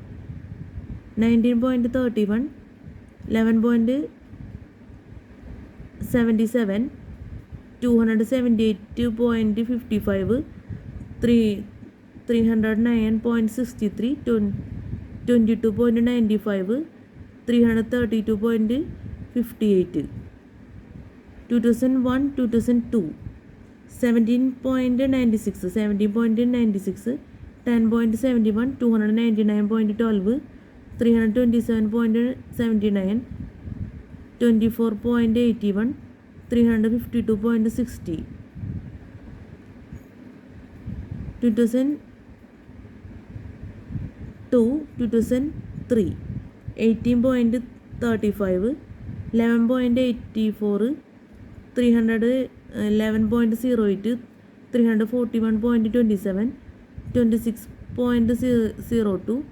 19.31, 11.77, 278.55, 309.63, 22.95, 332.58, 2001, 2002, 17.96, 17.96, 10.71, 299.12, 327.79, 24.81, 352.60, 2002, 2003, 18.35, 11.84, 311.08, 341.27, 26.02,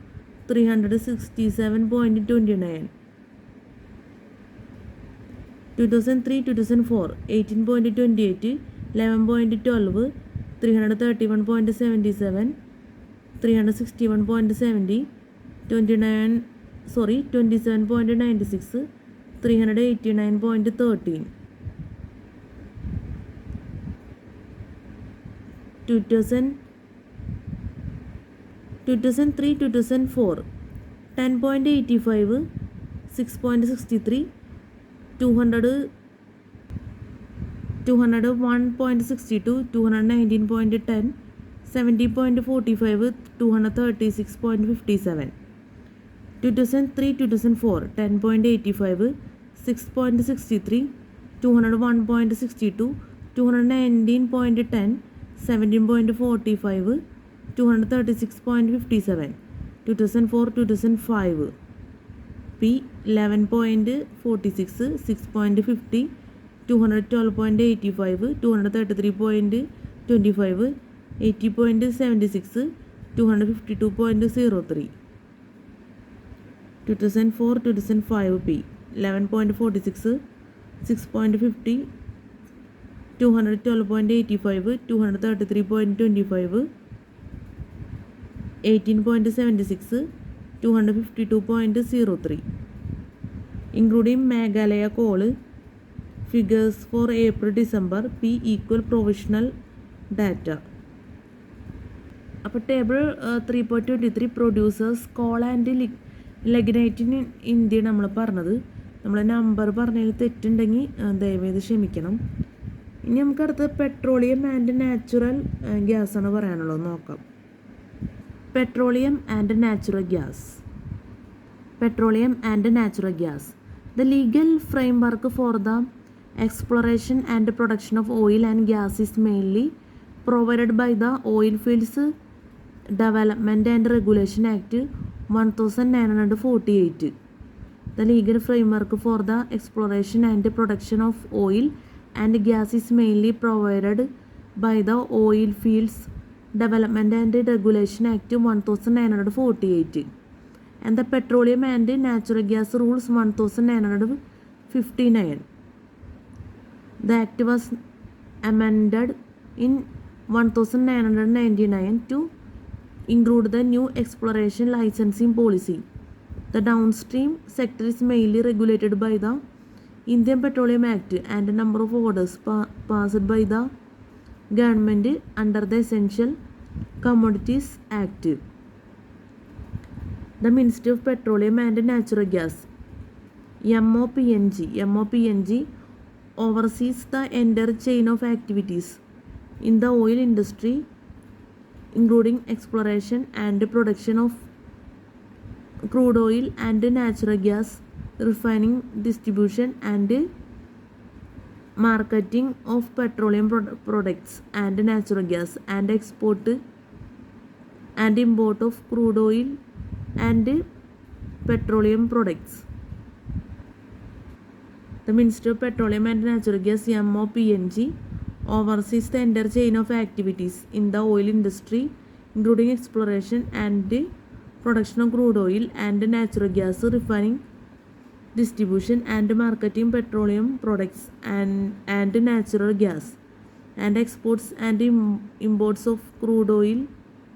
367.29, 2003, 2004, 18.28, 11.12, 331.77, 361.70, 27.96, 389.13, 2003, 2004, 10.85, 6.63, 201.62, 219.10, 70.45, 236.57, 2003, 2004, 10.85, 6.63, 201.62, 219.10, 17.45, 236.57, 2004, 2005, P 11.46, 6.50, 212.85, 233.25, 80.76, 252.03, 2004, 2005, P 11.46, 6.50, 212.85, 233.25, 18.76, 252.03, including Meghalaya coal. Figures for April, December, P equal provisional data. അപ്പോൾ table 3.23 producers call and lignite in India നമ്മൾ പറഞ്ഞത്. നമ്മൾ number പറഞ്ഞതിൽ തെറ്റുണ്ടെങ്കിൽ ദയവേത് ക്ഷമിക്കണം. ഇനി നമുക്ക് അടുത്തത് പെട്രോളിയം ആൻഡ് നാച്ചുറൽ ഗ്യാസ് ആണ് പറയാനുള്ളത്. നോക്കാം. Petroleum and natural gas. Petroleum and natural gas. The legal framework for the Exploration and production of oil and gas is mainly provided by the Oil Fields Development and Regulation Act 1948. The legal framework for the exploration and production of oil and gas is mainly provided by the Oil Fields Development and Regulation Act 1948 and the Petroleum and Natural Gas Rules 1959. The act was amended in 1999 to include the new exploration licensing policy. The downstream sector is mainly regulated by the Indian Petroleum Act and a number of orders passed by the government under the Essential Commodities Act. The Ministry of Petroleum and Natural Gas MOPNG oversees the entire chain of activities in the oil industry, including exploration and production of crude oil and natural gas, refining, distribution and marketing of petroleum products and natural gas, and export and import of crude oil and petroleum products. The Ministry of Petroleum and Natural Gas MOPNG oversees the entire chain of activities in the oil industry, including exploration and production of crude oil and natural gas, refining, distribution and marketing petroleum products and natural gas, and exports and imports of crude oil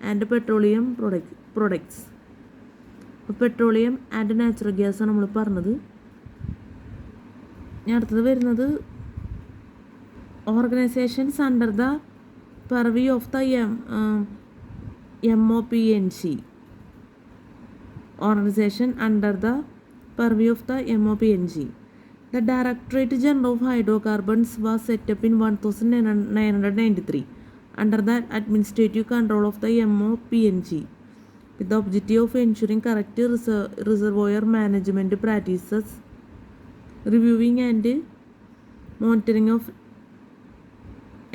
and petroleum products. Petroleum and natural ഗ്യാസാണ് നമ്മൾ പറഞ്ഞത്. ഇനി അടുത്തത് വരുന്നത് organisations under the purview of the MOPNG. Organization under the purview of the MOPNG. The Directorate General of Hydrocarbons was set up in 1993 under the administrative control of the MOPNG with the objective of ensuring correct reservoir management practices, reviewing and monitoring of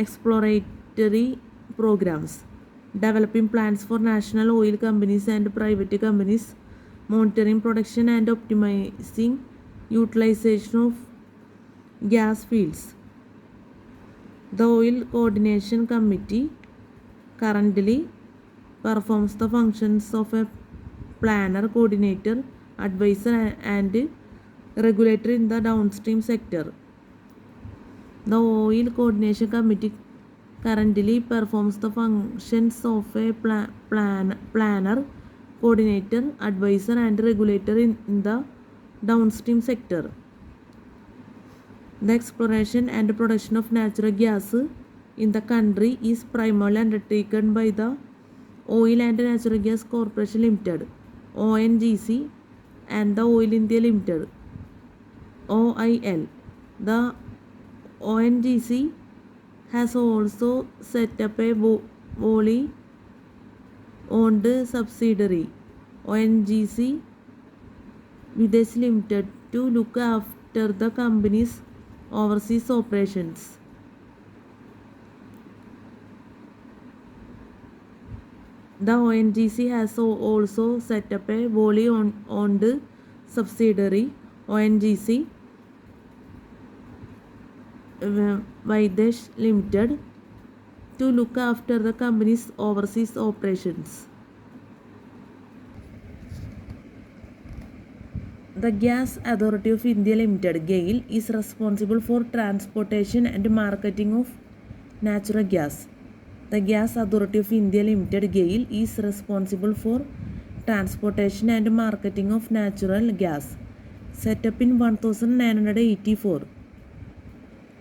exploratory programs, developing plans for national oil companies and private companies, monitoring production and optimizing utilization of gas fields. The Oil Coordination Committee currently performs the functions of a planner, coordinator, advisor and regulator in the downstream sector. The Oil Coordination Committee currently performs the functions of a planner, coordinator, advisor and regulator in the downstream sector. The exploration and production of natural gas in the country is primarily undertaken by the Oil and Natural Gas Corporation Limited (ONGC) and the Oil India Limited (OIL). The ONGC has also set up a wholly owned subsidiary, ONGC Videsh Limited, to look after the company's overseas operations. The ONGC has also set up a wholly owned subsidiary, ONGC Videsh Limited, to look after the company's overseas operations. The Gas Authority of India Limited (GAIL) is responsible for transportation and marketing of natural gas. The Gas Authority of India Limited (GAIL) is responsible for transportation and marketing of natural gas. Set up in 1984.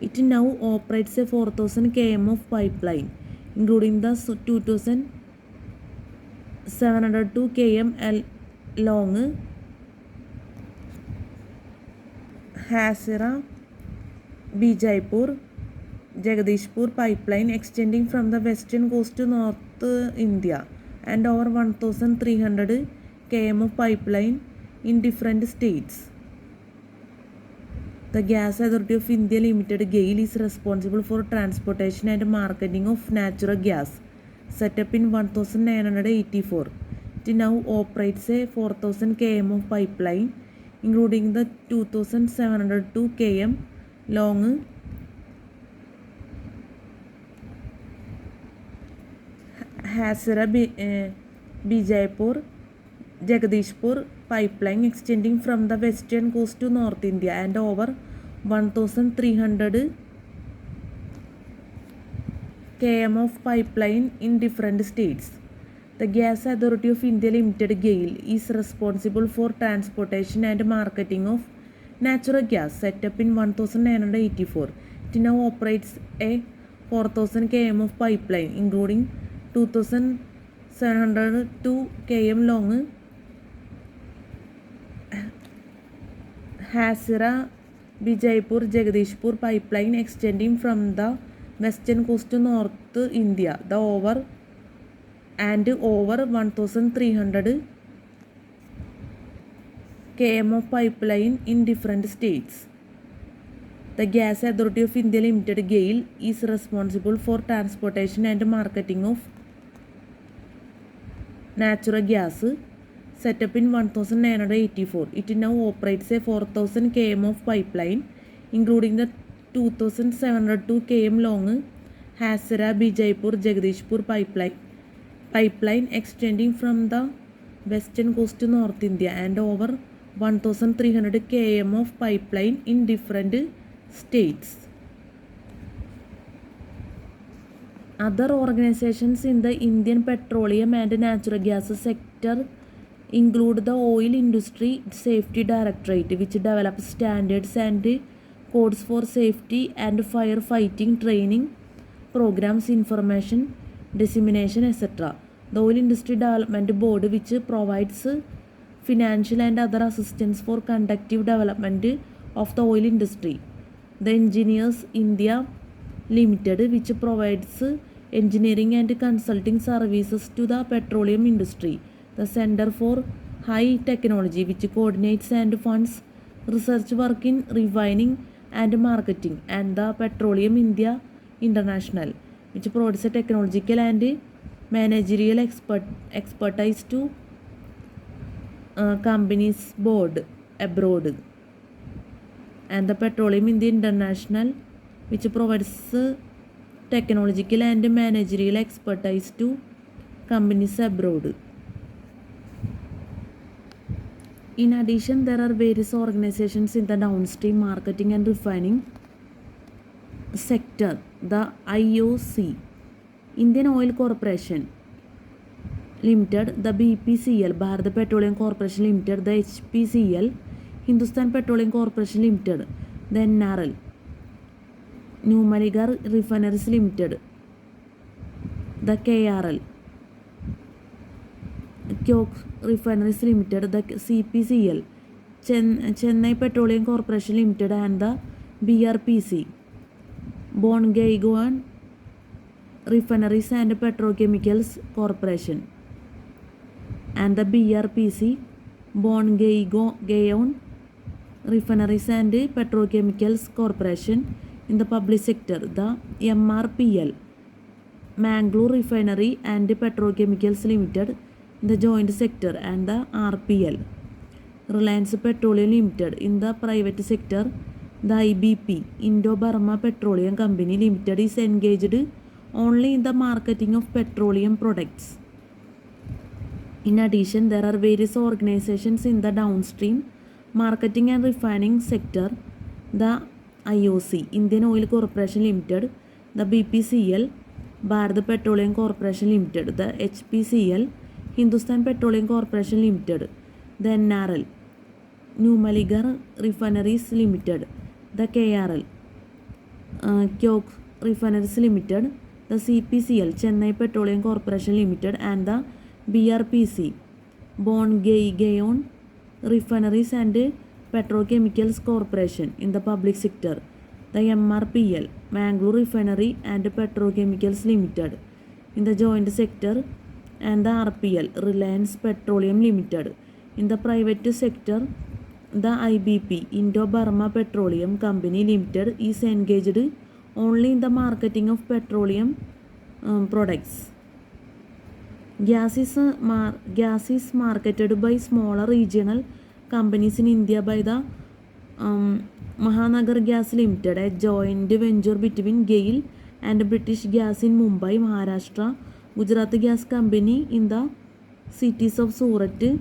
It now operates a 4,000 km of pipeline, including the 2,702 km long Hazira-Bijapur Jagadishpur pipeline extending from the western coast to North India, and over 1,300 km of pipeline in different states. The Gas Authority of India Limited GAIL is responsible for transportation and marketing of natural gas. Set up in 1984. It now operates a 4000 km of pipeline, including the 2702 km long Hasra Bijaypur Jagadishpur pipeline extending from the western coast to North India and over 1300 km of pipeline in different states. The Gas Authority of India Limited GAIL is responsible for transportation and marketing of natural gas, set up in 1984. It now operates a 4000 km of pipeline, including 2702 km long Hasra Bijaypur Jagadishpur pipeline extending from the western coast to North India. The over 1300 km of pipeline in different states. The Gas Authority of India Limited GAIL is responsible for transportation and marketing of natural gas, set up in 1984. It now operates a 4000 km of pipeline, including the 2702 km long Hasra Bijaypur Jagadishpur pipeline extending from the western coast to North India and over 1300 km of pipeline in different states. Other organizations in the Indian petroleum and natural gas sector include the Oil Industry Safety Directorate, which develops standards and codes for safety and firefighting training, programs, information dissemination, etc. The Oil Industry Development Board, which provides financial and other assistance for conductive development of the oil industry. The Engineers India Limited, which provides engineering and consulting services to the petroleum industry. The Center for High Technology, which coordinates and funds research work in refining and marketing. And the Petroleum India International, which provides a technological and managerial expertise to companies board abroad. And the Petroleum India International, which provides technological and managerial expertise to companies abroad. In addition, there are various organizations in the downstream marketing and refining sector. The IOC, Indian Oil Corporation Limited, the BPCL, Bharat Petroleum Corporation Limited, the HPCL, Hindustan Petroleum Corporation Limited, the NRL, Numaligarh Refineries Limited, the KRL, Kyoke Refineries Limited, the CPCL, Chennai Petroleum Corporation Limited, and the BRPC, Bongaigaon Refineries and Petrochemicals Corporation, and the BRPC, Bongaigaon Refineries and Petrochemicals Corporation. In the public sector, the MRPL, Mangalore Refinery and Petrochemicals Limited, in the joint sector, and the RPL, Reliance Petroleum Limited. In the private sector, the IBP, Indo-Burma Petroleum Company Limited, is engaged only in the marketing of petroleum products. In addition, there are various organizations in the downstream marketing and refining sector. The IOC, Indian Oil Corporation Limited, the BPCL, Bharat Petroleum Corporation Limited, the HPCL, Hindustan Petroleum Corporation Limited, the NRL, Numaligarh Refineries Limited, the KRL, Kyoke Refineries Limited, the CPCL, Chennai Petroleum Corporation Limited, and the BRPC, Bongaigaon Refineries and Petrochemicals Corporation. In the public sector, the MRPL, Mangalore Refinery and Petrochemicals Limited. In the joint sector, and the RPL, Reliance Petroleum Limited. In the private sector, The IBP, Indo-Burma Petroleum Company Limited, is engaged only in the marketing of petroleum products. Gas is marketed by smaller regional companies in India by the Mahanagar Gas Limited, a joint venture between GAIL and British Gas in Mumbai, Maharashtra, Gujarat Gas Company in the cities of Surat,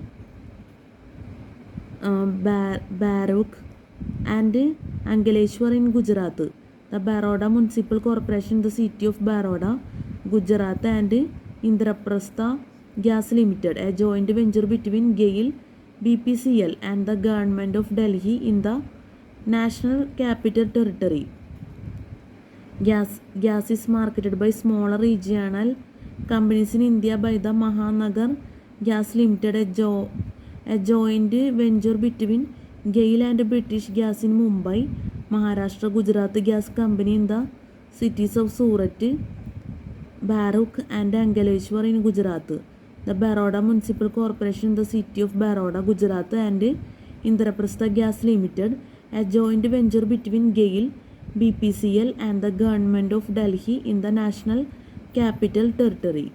Baruk and Ankleshwar in Gujarat. The Baroda Municipal Corporation in the city of Baroda, Gujarat, and Indraprastha Gas Limited, a joint venture between GAIL, BPCL and the government of Delhi in the National Capital Territory. Gas is marketed by smaller regional companies in India by the Mahanagar Gas Limited, a joint venture between GAIL and British Gas in Mumbai, Maharashtra, Gujarat Gas Company in the cities of Surat, Baruk and Ankleshwar in Gujarat. The Baroda Municipal Corporation in the city of Baroda, Gujarat, and Indraprastha Gas Limited, a joint venture between GAIL, BPCL and the government of Delhi in the National Capital Territory.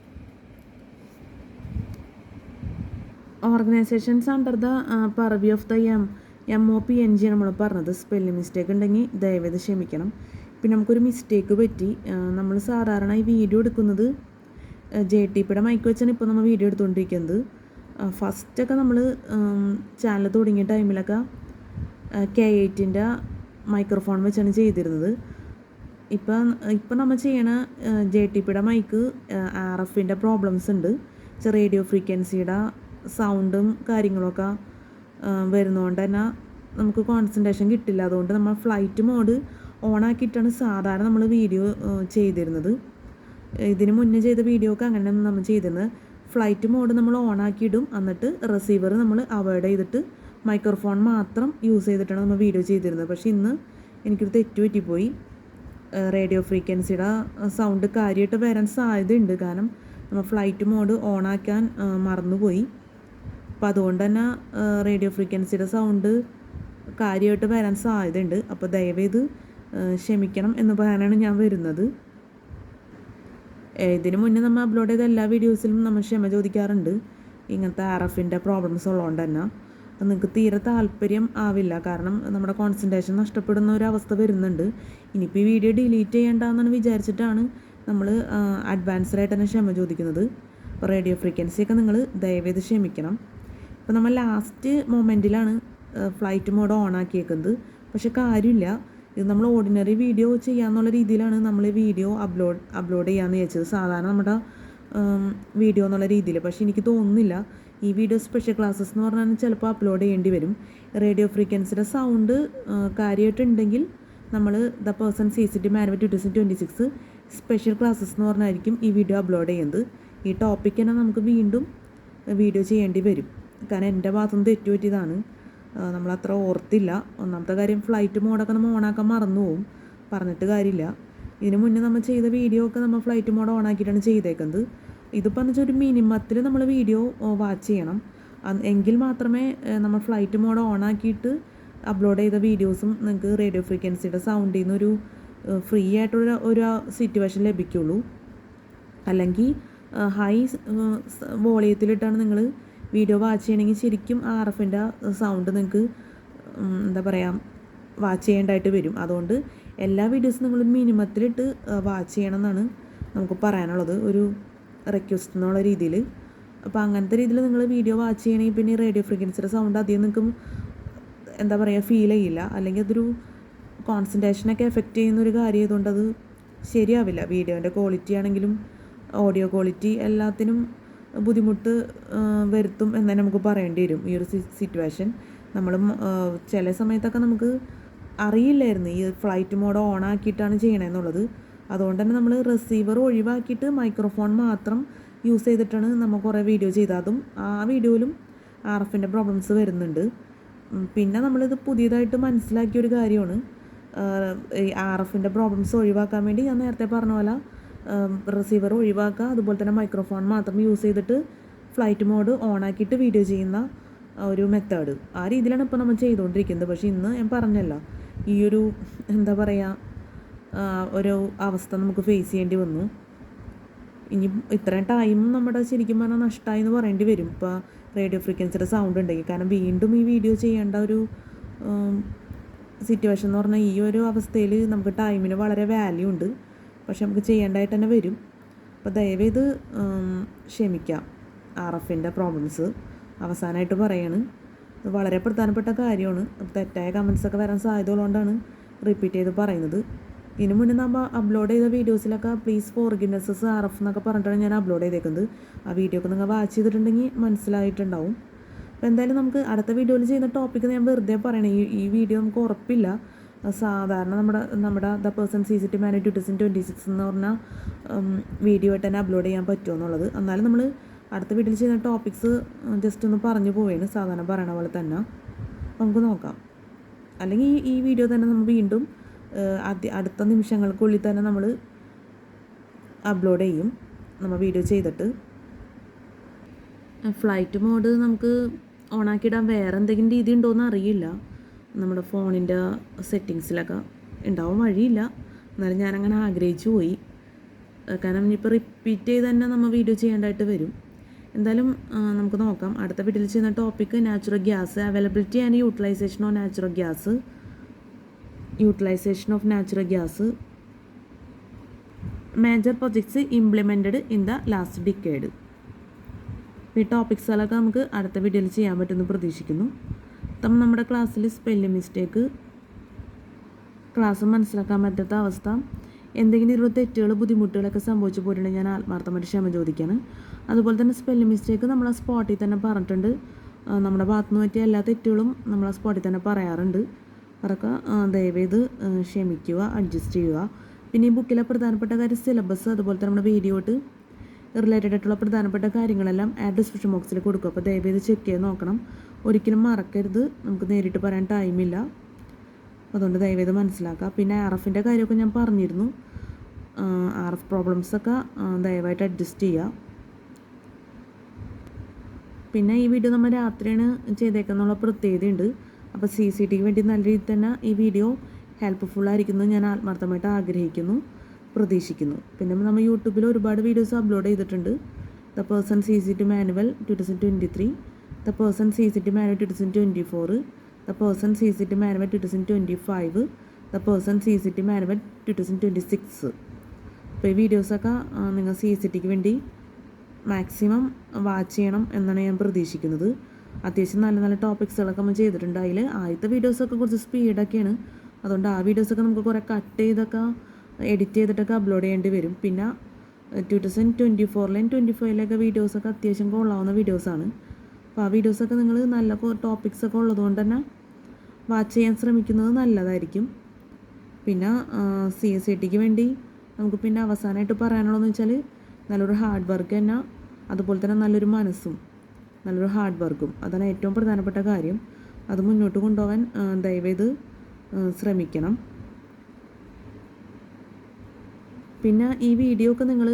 Organizations under the purview of the MOPNG നമ്മൾ പറഞ്ഞത് spelling mistake ഉണ്ടെങ്കിൽ ദയവേത് ക്ഷമിക്കണം. പിന്നെ നമുക്കൊരു mistake പറ്റി. നമ്മൾ സാധാരണ ഈ വീഡിയോ എടുക്കുന്നത് JTPയുടെ മൈക്ക് വെച്ചാണ് ഇപ്പോൾ നമ്മൾ വീഡിയോ എടുത്തുകൊണ്ടിരിക്കുന്നത്. ഫസ്റ്റൊക്കെ നമ്മൾ ചാനൽ തുടങ്ങിയ ടൈമിലൊക്കെ K8ൻ്റെ മൈക്രോഫോൺ വെച്ചാണ് ചെയ്തിരുന്നത്. ഇപ്പം നമ്മൾ ചെയ്യണ JTPയുടെ മൈക്ക് RFൻ്റെ പ്രോബ്ലംസ് ഉണ്ട്. റേഡിയോ ഫ്രീക്വൻസിയുടെ സൗണ്ടും കാര്യങ്ങളൊക്കെ വരുന്നതുകൊണ്ട് തന്നെ നമുക്ക് കോൺസെൻട്രേഷൻ കിട്ടില്ല. അതുകൊണ്ട് നമ്മൾ ഫ്ലൈറ്റ് മോഡ് ഓണാക്കിയിട്ടാണ് സാധാരണ നമ്മൾ വീഡിയോ ചെയ്തിരുന്നത്. ഇതിന് മുന്നേ ചെയ്ത വീഡിയോ ഒക്കെ അങ്ങനെ നമ്മൾ ചെയ്തിരുന്നത്. ഫ്ലൈറ്റ് മോഡ് നമ്മൾ ഓണാക്കിയിടും, എന്നിട്ട് റിസീവർ നമ്മൾ അവോയ്ഡ് ചെയ്തിട്ട് മൈക്രോഫോൺ മാത്രം യൂസ് ചെയ്തിട്ടാണ് നമ്മൾ വീഡിയോ ചെയ്തിരുന്നത്. പക്ഷേ ഇന്ന് എനിക്കൊരു തെറ്റ് പറ്റിപ്പോയി. റേഡിയോ ഫ്രീക്വൻസിയുടെ സൗണ്ട് കാര്യമായിട്ട് വരാൻ സാധ്യതയുണ്ട്. കാരണം നമ്മൾ ഫ്ലൈറ്റ് മോഡ് ഓണാക്കാൻ മറന്നുപോയി. അപ്പോൾ അതുകൊണ്ട് തന്നെ റേഡിയോ ഫ്രീക്വൻസിയുടെ സൗണ്ട് കാര്യമായിട്ട് വരാൻ സാധ്യതയുണ്ട്. അപ്പോൾ ദയവേത് ക്ഷമിക്കണം എന്ന് പറയാനാണ് ഞാൻ വരുന്നത്. ഇതിന് മുന്നേ നമ്മൾ അപ്ലോഡ് ചെയ്ത എല്ലാ വീഡിയോസിലും നമ്മൾ ക്ഷമ ചോദിക്കാറുണ്ട്. ഇങ്ങനത്തെ RFൻ്റെ പ്രോബ്ലംസ് ഉള്ളതുകൊണ്ട് തന്നെ നിങ്ങൾക്ക് തീരെ താല്പര്യം ആവില്ല. കാരണം നമ്മുടെ കോൺസെൻട്രേഷൻ നഷ്ടപ്പെടുന്ന ഒരു അവസ്ഥ വരുന്നുണ്ട്. ഇനിയിപ്പോൾ ഈ വീഡിയോ ഡിലീറ്റ് ചെയ്യേണ്ടെന്നാണ് വിചാരിച്ചിട്ടാണ് നമ്മൾ അഡ്വാൻസ്ഡായിട്ട് തന്നെ ക്ഷമ ചോദിക്കുന്നത്. അപ്പോൾ റേഡിയോ ഫ്രീക്വൻസിയൊക്കെ നിങ്ങൾ ദയവേത് ക്ഷമിക്കണം. ഇപ്പോൾ നമ്മൾ ലാസ്റ്റ് മൊമെൻറ്റിലാണ് ഫ്ലൈറ്റ് മോഡ് ഓൺ ആക്കിയേക്കുന്നത്. പക്ഷെ കാര്യമില്ല, ഇത് നമ്മൾ ഓർഡിനറി വീഡിയോ ചെയ്യാമെന്നുള്ള രീതിയിലാണ് നമ്മൾ വീഡിയോ അപ്ലോഡ് ചെയ്യാമെന്ന് വിചാരിച്ചത്, സാധാരണ നമ്മുടെ വീഡിയോ എന്നുള്ള രീതിയിൽ. പക്ഷേ എനിക്ക് തോന്നുന്നില്ല ഈ വീഡിയോ സ്പെഷ്യൽ ക്ലാസ്സസ് എന്ന് പറഞ്ഞാൽ ചിലപ്പോൾ അപ്ലോഡ് ചെയ്യേണ്ടി വരും. റേഡിയോ ഫ്രീക്വൻസിയുടെ സൗണ്ട് കാര്യമായിട്ടുണ്ടെങ്കിൽ നമ്മൾ the person CSAT Manual 2026 special classes എന്ന് പറഞ്ഞായിരിക്കും ഈ വീഡിയോ അപ്ലോഡ് ചെയ്യുന്നത്. ഈ ടോപ്പിക്ക് തന്നെ നമുക്ക് വീണ്ടും വീഡിയോ ചെയ്യേണ്ടി വരും. കാരണം എൻ്റെ ഭാഗത്തുനിന്ന് തെറ്റുപറ്റിയതാണ്, നമ്മളത്ര ഓർത്തില്ല. ഒന്നാമത്തെ കാര്യം ഫ്ലൈറ്റ് മോഡൊക്കെ നമ്മൾ ഓണാക്കാൻ മറന്നു പോകും, പറഞ്ഞിട്ട് കാര്യമില്ല. ഇതിന് മുന്നേ നമ്മൾ ചെയ്ത വീഡിയോ ഒക്കെ നമ്മൾ ഫ്ലൈറ്റ് മോഡ് ഓണാക്കിയിട്ടാണ് ചെയ്തേക്കുന്നത്. ഇതിപ്പോൾ എന്ന് വെച്ചാൽ ഒരു മിനിമത്തിൽ നമ്മൾ വീഡിയോ വാച്ച് ചെയ്യണം, എങ്കിൽ മാത്രമേ നമ്മൾ ഫ്ലൈറ്റ് മോഡ് ഓണാക്കിയിട്ട് അപ്ലോഡ് ചെയ്ത വീഡിയോസും നിങ്ങൾക്ക് റേഡിയോ ഫ്രീക്വൻസിയുടെ സൗണ്ടിൽ നിന്നൊരു ഫ്രീ ആയിട്ടുള്ള സിറ്റുവേഷൻ ലഭിക്കുള്ളൂ. അല്ലെങ്കിൽ ഹൈ വോളിയത്തിലിട്ടാണ് നിങ്ങൾ വീഡിയോ വാച്ച് ചെയ്യണമെങ്കിൽ ശരിക്കും RFൻ്റെ സൗണ്ട് നിങ്ങൾക്ക് എന്താ പറയുക വാച്ച് ചെയ്യേണ്ടതായിട്ട് വരും. അതുകൊണ്ട് എല്ലാ വീഡിയോസും നിങ്ങൾ മിനിമത്തിലിട്ട് വാച്ച് ചെയ്യണം എന്നാണ് നമുക്ക് പറയാനുള്ളത്, ഒരു റിക്വസ്റ്റ് എന്നുള്ള രീതിയിൽ. അപ്പോൾ അങ്ങനത്തെ രീതിയിൽ നിങ്ങൾ വീഡിയോ വാച്ച് ചെയ്യണമെങ്കിൽ പിന്നെ റേഡിയോ ഫ്രീക്വൻസിയുടെ സൗണ്ട് അധികം നിങ്ങൾക്ക് എന്താ പറയുക ഫീൽ ചെയ്യില്ല. അല്ലെങ്കിൽ അതൊരു കോൺസെൻട്രേഷനൊക്കെ എഫക്റ്റ് ചെയ്യുന്നൊരു കാര്യം ആയതുകൊണ്ട് അത് ശരിയാവില്ല. വീഡിയോൻ്റെ ക്വാളിറ്റി ആണെങ്കിലും ഓഡിയോ ക്വാളിറ്റി എല്ലാത്തിനും ബുദ്ധിമുട്ട് വരുത്തും എന്ന് തന്നെ നമുക്ക് പറയേണ്ടി വരും. ഈ ഒരു സിറ്റുവേഷൻ നമ്മൾ ചില സമയത്തൊക്കെ നമുക്ക് അറിയില്ലായിരുന്നു ഈ ഫ്ലൈറ്റ് മോഡ് ഓൺ ആക്കിയിട്ടാണ് ചെയ്യണമെന്നുള്ളത്. അതുകൊണ്ട് തന്നെ നമ്മൾ റിസീവർ ഒഴിവാക്കിയിട്ട് മൈക്രോഫോൺ മാത്രം യൂസ് ചെയ്തിട്ടാണ് നമ്മൾ കുറേ വീഡിയോ ചെയ്തത്. അതും ആ വീഡിയോയിലും RFൻ്റെ പ്രോബ്ലംസ് വരുന്നുണ്ട്. പിന്നെ നമ്മളിത് പുതിയതായിട്ട് മനസ്സിലാക്കിയൊരു കാര്യമാണ്, ഈ RFൻ്റെ പ്രോബ്ലംസ് ഒഴിവാക്കാൻ വേണ്ടി ഞാൻ നേരത്തെ പറഞ്ഞ പോലെ റിസീവർ ഒഴിവാക്കുക, അതുപോലെ തന്നെ മൈക്രോഫോൺ മാത്രം യൂസ് ചെയ്തിട്ട് ഫ്ലൈറ്റ് മോഡ് ഓൺ ആക്കിയിട്ട് വീഡിയോ ചെയ്യുന്ന ഒരു മെത്തേഡ്. ആ രീതിയിലാണ് ഇപ്പോൾ നമ്മൾ ചെയ്തുകൊണ്ടിരിക്കുന്നത്. പക്ഷേ ഇന്ന് ഞാൻ പറഞ്ഞല്ലോ, ഈ ഒരു എന്താ പറയുക, ഒരു അവസ്ഥ നമുക്ക് ഫേസ് ചെയ്യേണ്ടി വന്നു. ഇനി ഇത്രയും ടൈം നമ്മുടെ ശരിക്കും പറഞ്ഞാൽ നഷ്ടമായി എന്ന് പറയേണ്ടി വരും ഇപ്പോൾ റേഡിയോ ഫ്രീക്വൻസിയുടെ സൗണ്ട് ഉണ്ടെങ്കിൽ. കാരണം വീണ്ടും ഈ വീഡിയോ ചെയ്യേണ്ട ഒരു സിറ്റുവേഷൻ എന്ന് പറഞ്ഞാൽ ഈ ഒരു അവസ്ഥയിൽ നമുക്ക് ടൈമിന് വളരെ വാല്യൂ ഉണ്ട്. പക്ഷെ നമുക്ക് ചെയ്യേണ്ടതായിട്ട് തന്നെ വരും. അപ്പോൾ ദയവേത് ക്ഷമിക്കാം. RFൻ്റെ പ്രോബ്ലംസ് അവസാനമായിട്ട് പറയാണ്. ഇത് വളരെ പ്രധാനപ്പെട്ട കാര്യമാണ്. തെറ്റായ കമൻസൊക്കെ വരാൻ സാധ്യതയുള്ളതുകൊണ്ടാണ് റിപ്പീറ്റ് ചെയ്ത് പറയുന്നത്. ഇതിന് മുന്നേ നമ്മൾ അപ്ലോഡ് ചെയ്ത വീഡിയോസിലൊക്കെ പ്ലീസ് ഫോർഗിവ്നെസ്സസ് RF എന്നൊക്കെ പറഞ്ഞിട്ടാണ് ഞാൻ അപ്ലോഡ് ചെയ്തേക്കുന്നത്. ആ വീഡിയോ ഒക്കെ നിങ്ങൾ വാച്ച് ചെയ്തിട്ടുണ്ടെങ്കിൽ മനസ്സിലായിട്ടുണ്ടാവും. അപ്പോൾ എന്തായാലും നമുക്ക് അടുത്ത വീഡിയോയിൽ ചെയ്യുന്ന ടോപ്പിക്ക് ഞാൻ വെറുതെ പറയണേ. ഈ വീഡിയോ നമുക്ക് ഉറപ്പില്ല സാധാരണ നമ്മുടെ ദ പേഴ്സൺ CSAT Manual 2026 എന്ന് പറഞ്ഞ വീഡിയോ ആയിട്ട് തന്നെ അപ്ലോഡ് ചെയ്യാൻ പറ്റുമോ എന്നുള്ളത്. എന്നാലും നമ്മൾ അടുത്ത വീഡിയോയിൽ ചെയ്യുന്ന ടോപ്പിക്സ് ജസ്റ്റ് ഒന്ന് പറഞ്ഞു പോവുകയാണ് സാധാരണ പറയണ പോലെ തന്നെ. നമുക്ക് നോക്കാം. അല്ലെങ്കിൽ ഈ വീഡിയോ തന്നെ നമ്മൾ വീണ്ടും അടുത്ത നിമിഷങ്ങൾക്കുള്ളിൽ തന്നെ നമ്മൾ അപ്ലോഡ് ചെയ്യും. നമ്മൾ വീഡിയോ ചെയ്തിട്ട് ഫ്ലൈറ്റ് മോഡ് നമുക്ക് ഓണാക്കിയിടാൻ വേറെ എന്തെങ്കിലും രീതി ഉണ്ടോയെന്ന് അറിയില്ല. നമ്മുടെ ഫോണിൻ്റെ സെറ്റിങ്സിലൊക്കെ ഉണ്ടാവാൻ വഴിയില്ല. എന്നാലും ഞാനങ്ങനെ ആഗ്രഹിച്ചു പോയി. കാരണം ഇനിയിപ്പോൾ റിപ്പീറ്റ് ചെയ്ത് തന്നെ നമ്മൾ വീഡിയോ ചെയ്യേണ്ടതായിട്ട് വരും. എന്തായാലും നമുക്ക് നോക്കാം. അടുത്ത വീഡിയോയിൽ ചെയ്യുന്ന topic natural gas, availability and utilization of natural gas, major projects implemented in the last decade. ഈ ടോപ്പിക്സുകളൊക്കെ നമുക്ക് അടുത്ത വീഡിയോയിൽ ചെയ്യാൻ പറ്റുമെന്ന് പ്രതീക്ഷിക്കുന്നു. നമ്മുടെ ക്ലാസ്സിൽ സ്പെല്ലിംഗ് മിസ്റ്റേക്ക്, ക്ലാസ് മനസ്സിലാക്കാൻ പറ്റാത്ത അവസ്ഥ, എന്തെങ്കിലും ഇതിലുള്ള തെറ്റുകൾ ബുദ്ധിമുട്ടുകളൊക്കെ സംഭവിച്ചു പോയിട്ടുണ്ടെങ്കിൽ ഞാൻ ആത്മാർത്ഥമായിട്ട് ക്ഷമ ചോദിക്കുകയാണ്. അതുപോലെ തന്നെ സ്പെല്ലിംഗ് മിസ്റ്റേക്ക് നമ്മൾ ആ സ്പോട്ടിൽ തന്നെ പറഞ്ഞിട്ടുണ്ട്. നമ്മുടെ ഭാഗത്തു നിന്ന് പറ്റിയ എല്ലാ തെറ്റുകളും നമ്മൾ ആ സ്പോട്ടിൽ തന്നെ പറയാറുണ്ട്. അതൊക്കെ ദയവേത് ക്ഷമിക്കുക, അഡ്ജസ്റ്റ് ചെയ്യുക. പിന്നെ ഈ ബുക്കിലെ പ്രധാനപ്പെട്ട കാര്യം സിലബസ്, അതുപോലെ തന്നെ നമ്മുടെ വീഡിയോട്ട് റിലേറ്റഡ് ആയിട്ടുള്ള പ്രധാനപ്പെട്ട കാര്യങ്ങളെല്ലാം ഡിസ്ക്രിപ്ഷൻ ബോക്സിൽ കൊടുക്കും. അപ്പോൾ ദയവേത് ചെക്ക് ചെയ്ത് നോക്കണം. ഒരിക്കലും മറക്കരുത്. നമുക്ക് നേരിട്ട് പറയാൻ ടൈമില്ല. അതുകൊണ്ട് ദയവേത് മനസ്സിലാക്കുക. പിന്നെ RFൻ്റെ കാര്യമൊക്കെ ഞാൻ പറഞ്ഞിരുന്നു. RF പ്രോബ്ലംസൊക്കെ ദയവായിട്ട് അഡ്ജസ്റ്റ് ചെയ്യുക. പിന്നെ ഈ വീഡിയോ നമ്മൾ രാത്രിയാണ് ചെയ്തേക്കെന്നുള്ള പ്രത്യേകതയുണ്ട്. അപ്പോൾ CCTക്ക് വേണ്ടി നല്ല രീതിയിൽ തന്നെ ഈ വീഡിയോ ഹെൽപ്പ്ഫുള്ളായിരിക്കുന്നു ഞാൻ ആത്മാർത്ഥമായിട്ട് ആഗ്രഹിക്കുന്നു, പ്രതീക്ഷിക്കുന്നു. പിന്നെ നമ്മൾ യൂട്യൂബിൽ ഒരുപാട് വീഡിയോസ് അപ്ലോഡ് ചെയ്തിട്ടുണ്ട്. The person CSAT Manual 2023, the person CSAT Manual 2024, the person CSAT Manual 2025, the person CSAT Manual 2026. അപ്പോൾ ഈ വീഡിയോസൊക്കെ നിങ്ങൾ CSATക്ക് വേണ്ടി മാക്സിമം വാച്ച് ചെയ്യണം എന്നാണ് ഞാൻ പ്രതീക്ഷിക്കുന്നത്. അത്യാവശ്യം നല്ല നല്ല ടോപ്പിക്സുകളൊക്കെ നമ്മൾ ചെയ്തിട്ടുണ്ട്. അതിൽ ആദ്യത്തെ വീഡിയോസൊക്കെ കുറച്ച് സ്പീഡൊക്കെയാണ്. അതുകൊണ്ട് ആ വീഡിയോസൊക്കെ നമുക്ക് കുറേ കട്ട് ചെയ്തൊക്കെ എഡിറ്റ് ചെയ്തിട്ടൊക്കെ അപ്ലോഡ് ചെയ്യേണ്ടി വരും. പിന്നെ 2024ലെയും 2025ലെയൊക്കെ വീഡിയോസൊക്കെ അത്യാവശ്യം കൊള്ളാവുന്ന വീഡിയോസാണ്. അപ്പോൾ ആ വീഡിയോസൊക്കെ നിങ്ങൾ നല്ല ടോപ്പിക്സൊക്കെ ഉള്ളതുകൊണ്ട് തന്നെ വാച്ച് ചെയ്യാൻ ശ്രമിക്കുന്നത് നല്ലതായിരിക്കും. പിന്നെ CSATക്ക് വേണ്ടി നമുക്ക് പിന്നെ അവസാനമായിട്ട് പറയാനുള്ളതെന്ന് വെച്ചാൽ നല്ലൊരു ഹാർഡ് വർക്ക് തന്നെ, അതുപോലെ തന്നെ നല്ലൊരു മനസ്സും നല്ലൊരു ഹാർഡ് വർക്കും, അതാണ് ഏറ്റവും പ്രധാനപ്പെട്ട കാര്യം. അത് മുന്നോട്ട് കൊണ്ടുപോകാൻ ദയവേത് ശ്രമിക്കണം. പിന്നെ ഈ വീഡിയോ ഒക്കെ നിങ്ങൾ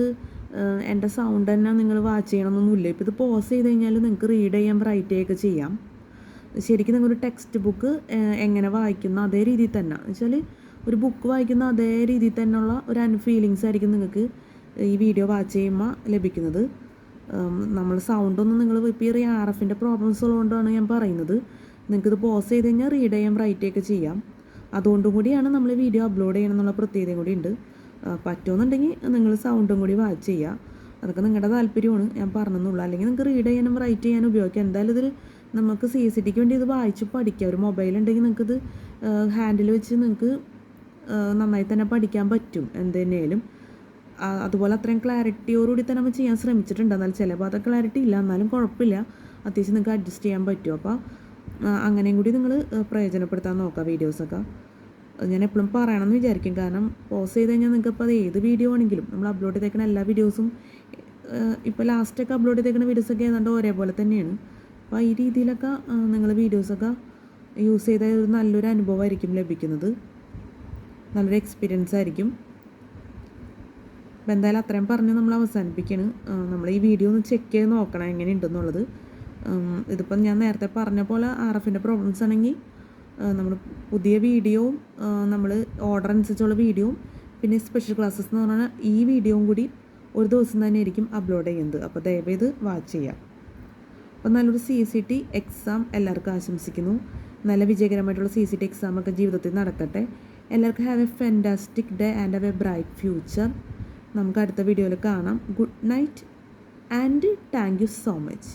എൻ്റെ സൗണ്ട് തന്നെ നിങ്ങൾ വാച്ച് ചെയ്യണമെന്നൊന്നുമില്ല. ഇപ്പോൾ ഇത് പോസ് ചെയ്ത് കഴിഞ്ഞാൽ നിങ്ങൾക്ക് റീഡ് ചെയ്യാൻ റൈറ്റ് ചെയ്യുകയൊക്കെ ചെയ്യാം. ശരിക്കും നിങ്ങളൊരു ടെക്സ്റ്റ് ബുക്ക് എങ്ങനെ വായിക്കുന്ന അതേ രീതിയിൽ തന്നെ വെച്ചാൽ ഒരു ബുക്ക് വായിക്കുന്ന അതേ രീതിയിൽ തന്നെയുള്ള ഒരു ഫീലിങ്സ് ആയിരിക്കും നിങ്ങൾക്ക് ഈ വീഡിയോ വാച്ച് ചെയ്യുമ്പോൾ ലഭിക്കുന്നത്. നമ്മൾ സൗണ്ടൊന്നും നിങ്ങൾ ഇപ്പോൾ ഈ RFൻ്റെ പ്രോബ്ലംസ് ഉള്ളതുകൊണ്ടാണ് ഞാൻ പറയുന്നത്. നിങ്ങൾക്കിത് പോസ് ചെയ്ത് കഴിഞ്ഞാൽ റീഡ് ചെയ്യാൻ റൈറ്റ് ചെയ്യുകയൊക്കെ ചെയ്യാം. അതുകൊണ്ടും കൂടിയാണ് നമ്മൾ വീഡിയോ അപ്ലോഡ് ചെയ്യണം എന്നുള്ള പ്രത്യേകതയും കൂടി ഉണ്ട്. പറ്റുമെന്നുണ്ടെങ്കിൽ നിങ്ങൾ സൗണ്ടും കൂടി വാച്ച് ചെയ്യുക. അതൊക്കെ നിങ്ങളുടെ താല്പര്യമാണ്, ഞാൻ പറഞ്ഞെന്നുള്ളൂ. അല്ലെങ്കിൽ നിങ്ങൾക്ക് റീഡ് ചെയ്യാനും റൈറ്റ് ചെയ്യാനും ഉപയോഗിക്കാം. എന്തായാലും ഇതിൽ നമുക്ക് CSATക്ക് വേണ്ടി ഇത് വായിച്ച് പഠിക്കാം. ഒരു മൊബൈൽ ഉണ്ടെങ്കിൽ നിങ്ങൾക്കിത് ഹാൻഡിൽ വെച്ച് നിങ്ങൾക്ക് നന്നായി തന്നെ പഠിക്കാൻ പറ്റും എന്തുതന്നെയാലും. അതുപോലെ അത്രയും ക്ലാരിറ്റിയോടുകൂടി തന്നെ നമ്മൾ ചെയ്യാൻ ശ്രമിച്ചിട്ടുണ്ട്. എന്നാലും ചില ഭാഗത്ത് ക്ലാരിറ്റി ഇല്ല, എന്നാലും കുഴപ്പമില്ല, അത്യാവശ്യം നിങ്ങൾക്ക് അഡ്ജസ്റ്റ് ചെയ്യാൻ പറ്റും. അപ്പോൾ അങ്ങനെയും കൂടി നിങ്ങൾ പ്രയോജനപ്പെടുത്താൻ നോക്കുക വീഡിയോസൊക്കെ. ഞാൻ എപ്പോഴും പറയണമെന്ന് വിചാരിക്കും. കാരണം പോസ് ചെയ്ത് കഴിഞ്ഞാൽ നിങ്ങൾക്ക് ഇപ്പോൾ അത് ഏത് വീഡിയോ ആണെങ്കിലും നമ്മൾ അപ്ലോഡ് ചെയ്തേക്കുന്ന എല്ലാ വീഡിയോസും ഇപ്പോൾ ലാസ്റ്റൊക്കെ അപ്ലോഡ് ചെയ്തേക്കുന്ന വീഡിയോസൊക്കെ ഏതാണ്ട് ഒരേപോലെ തന്നെയാണ്. അപ്പോൾ ഈ രീതിയിലൊക്കെ നിങ്ങൾ വീഡിയോസൊക്കെ യൂസ് ചെയ്ത ഒരു നല്ലൊരു അനുഭവമായിരിക്കും ലഭിക്കുന്നത്, നല്ലൊരു എക്സ്പീരിയൻസ് ആയിരിക്കും. അപ്പോൾ എന്തായാലും അത്രയും പറഞ്ഞ് നമ്മൾ അവസാനിപ്പിക്കുകയാണ്. നമ്മൾ ഈ വീഡിയോ ഒന്ന് ചെക്ക് ചെയ്ത് നോക്കണം എങ്ങനെയുണ്ടെന്നുള്ളത്. ഇതിപ്പം ഞാൻ നേരത്തെ പറഞ്ഞ പോലെ RFൻ്റെ പ്രോബ്ലംസ് ആണെങ്കിൽ നമ്മൾ പുതിയ വീഡിയോവും നമ്മൾ ഓർഡർ അനുസരിച്ചുള്ള വീഡിയോവും പിന്നെ സ്പെഷ്യൽ ക്ലാസ്സസ് എന്ന് പറഞ്ഞാൽ ഈ വീഡിയോയും കൂടി ഒരു ദിവസം തന്നെ ആയിരിക്കും അപ്ലോഡ് ചെയ്യുന്നത്. അപ്പോൾ ദയവേത് വാച്ച് ചെയ്യാം. അപ്പോൾ നല്ലൊരു CSAT എക്സാം എല്ലാവർക്കും ആശംസിക്കുന്നു. നല്ല വിജയകരമായിട്ടുള്ള CSAT എക്സാമൊക്കെ ജീവിതത്തിൽ നടക്കട്ടെ. എല്ലാവർക്കും have A fantastic day and have A bright future. നമുക്ക് അടുത്ത വീഡിയോയിൽ കാണാം. Good night and thank you so much.